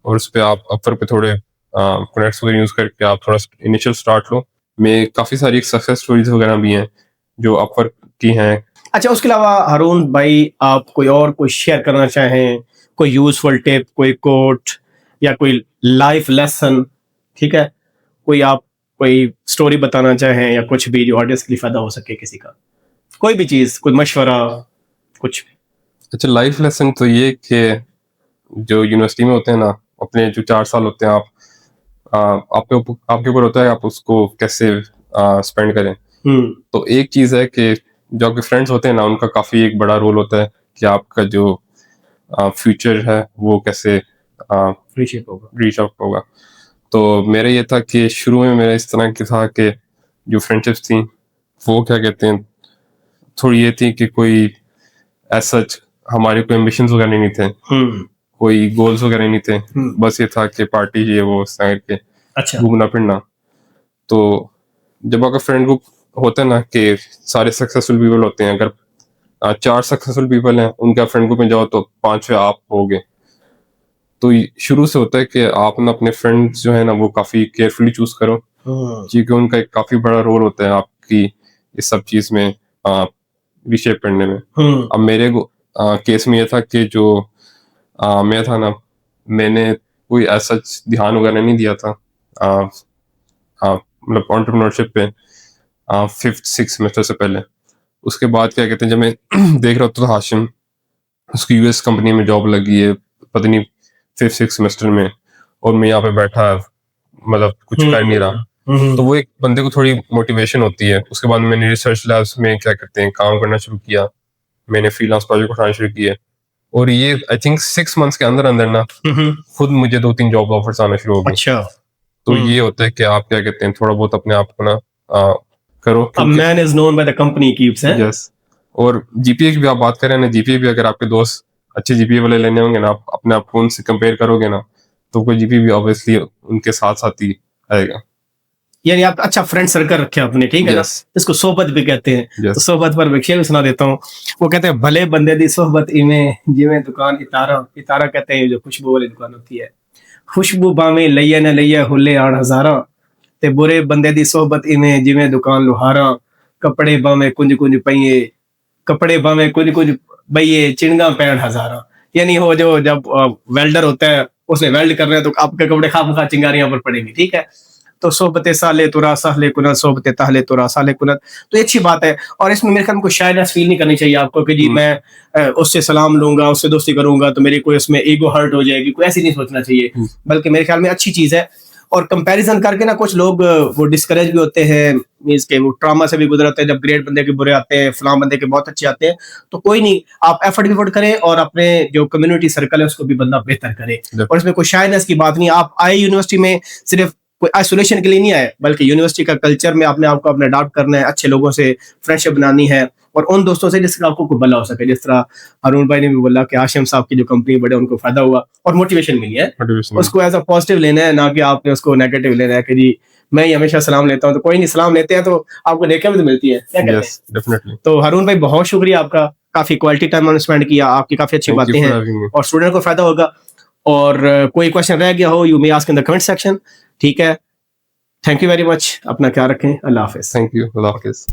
और उस पर आप अपवर्क पे थोड़े कनेक्ट्स वगैरह यूज़ करके आप थोड़ा इनिशियल स्टार्ट लो। में काफ़ी सारी सक्सेस स्टोरीज वगैरह भी हैं जो अपवर्क की हैं। अच्छा, उसके अलावा हारून भाई, आप कोई शेयर करना चाहें, कोई यूजफुल टिप, कोई कोट, या कोई लाइफ लेसन, ठीक है, कोई स्टोरी बताना चाहें, या कुछ भी जो ऑडियंस के लिए फायदा हो सके किसी का, कोई भी चीज, कोई मशवरा, कुछ भी। अच्छा, लाइफ लेसन तो ये कि जो यूनिवर्सिटी में होते हैं ना, अपने जो 4 साल होते हैं, आप आपके ऊपर होता है आप उसको कैसे स्पेंड करें। तो एक चीज़ है कि जो आपके फ्रेंड्स होते हैं ना, उनका काफ़ी एक बड़ा रोल होता है कि आपका जो फ्यूचर है वो कैसे रीशेप होगा। तो मेरा ये था कि शुरू में मेरा इस तरह की था कि जो फ्रेंडशिप्स थी वो क्या कहते हैं थोड़ी ये थी कि कोई ऐसा हमारे कोई एम्बिशंस वगैरह नहीं थे, कोई गोल्स वगैरह नहीं थे। बस ये था कि पार्टी ये वो इस तरह के, अच्छा, घूमना फिरना। तो जब आपका फ्रेंड ग्रुप होता है ना कि सारे सक्सेसफुल पीपल होते हैं, अगर 4 सक्सेसफुल पीपल हैं उनका फ्रेंड ग्रुप में जाओ तो 5वें आप होगे। तो शुरू से होता है कि आप ना अपने फ्रेंड्स जो है ना वो काफ़ी केयरफुली चूज करो, क्योंकि उनका एक काफ़ी बड़ा रोल होता है आपकी इस सब चीज़ में रिशेप करने में। अब मेरे केस में ये था कि जो मैं था ना, मैंने कोई ऐसा ध्यान वगैरह नहीं दिया था मतलब एंटरप्रेन्योरशिप पे 5th-6th सेमेस्टर से पहले। उसके बाद क्या कहते हैं, जब मैं देख रहा था हाशिम, उसकी यूएस कंपनी में जॉब लगी है पता नहीं 5th-6th सेमेस्टर में, और मैं यहाँ पे बैठा मतलब कुछ कर नहीं रहा। तो वो एक बंदे को थोड़ी मोटिवेशन होती है। उसके बाद मैंने रिसर्च लैब्स में क्या कहते हैं काम करना शुरू किया, मैंने फ्रीलांस प्रोजेक्ट उठाना शुरू किए, और ये आई थिंक 6 मंथ्स के अंदर अंदर ना खुद मुझे 2-3 जॉब ऑफर्स आना शुरू हो गए। अच्छा। तो ये होता है कि आप क्या कहते हैं थोड़ा बहुत अपने आप को ना करो। A man is known by the company he keeps, है? यस। और जीपीए की भी आप बात करें ना, जीपीए भी अगर आपके दोस्त अच्छे जीपीए वाले लेने होंगे ना, आप अपने आप को उनसे कंपेयर करोगे ना, तो कोई जीपीए भी ऑब्वियसली उनके साथ साथ ही आएगा। यानी आप अच्छा फ्रेंड सर्कल रखे अपने, ठीक है ना, Yes. इसको सोहबत भी कहते हैं। Yes. तो सोहबत पर मैं शेर भी सुना देता हूँ। वो कहते हैं भले बंदे दी सोहबत इवें जिवें दुकान इतारा, इतारा कहते हैं जो खुशबू वाली दुकान होती है, खुशबू बावें लइया न लइया हुले आण हजारा, ते बुरे बंदे दी सोहबत इवें जिवें दुकान लुहारा, कपड़े बावें कुंज कुंज पइए, कपड़े बावें कुंज कुंज बइए, चिणगा पैण हजारा। यानी वो जो जब वेल्डर होता है उसने वेल्ड कर रहे हैं तो आपके कपड़े खामखा चिंगारियां पर पड़ेंगी, ठीक है। तो सोहबत साले तुरा साले कुनत, सोहबत ताहले तुरा साले कुनत, तो अच्छी बात है। और इसमें मेरे ख्याल में कोई शायद फील नहीं करनी चाहिए आपको कि जी मैं उससे सलाम लूंगा, उससे दोस्ती करूंगा तो मेरी कोई उसमें ईगो हर्ट हो जाएगी, कोई ऐसी नहीं सोचना चाहिए, बल्कि मेरे ख्याल में अच्छी चीज है। और कंपैरिजन करके ना कुछ लोग वो डिस्करेज भी होते हैं, मींस के वो ट्रॉमा से भी गुजरते हैं, जब ग्रेड बंदे के बुरे आते हैं, फलां बंदे के बहुत अच्छे आते हैं। तो कोई नहीं, आप एफर्ट भी करें और अपने जो कम्युनिटी सर्कल है उसको भी बंदा बेहतर करे। और इसमें कोई शायनेस की बात नहीं। आप आए यूनिवर्सिटी में सिर्फ कोई आइसोलेशन के लिए नहीं आए, बल्कि यूनिवर्सिटी का कल्चर में आपने आपको अपने अडॉप्ट करना है, अच्छे लोगों से फ्रेंडशिप बनानी है और उन दोस्तों से जिसका आपको कोई भला हो सके। जिस तरह अरुण भाई ने भी बोला कि आशिम साहब की जो कंपनी बढ़े उनको फायदा हुआ और मोटिवेशन मिली है, उसको एज अ पॉजिटिव लेना है, ना कि आपने उसको नेगेटिव लेना है कि जी मैं ही हमेशा सलाम लेता हूँ। तो कोई नहीं, सलाम लेते हैं तो आपको नेकियां भी तो मिलती है, क्या कहते हैं? डेफिनेटली। तो हारून भाई बहुत शुक्रिया आपका, काफी क्वालिटी टाइम स्पेंड किया, आपकी काफी अच्छी बातें हैं और स्टूडेंट को फायदा होगा। और कोई क्वेश्चन रह गया हो, you may ask in the comment section, ठीक है। थैंक यू वेरी मच, अपना ख्याल रखें, अल्लाह हाफिज। Thank you, Allah Hafiz.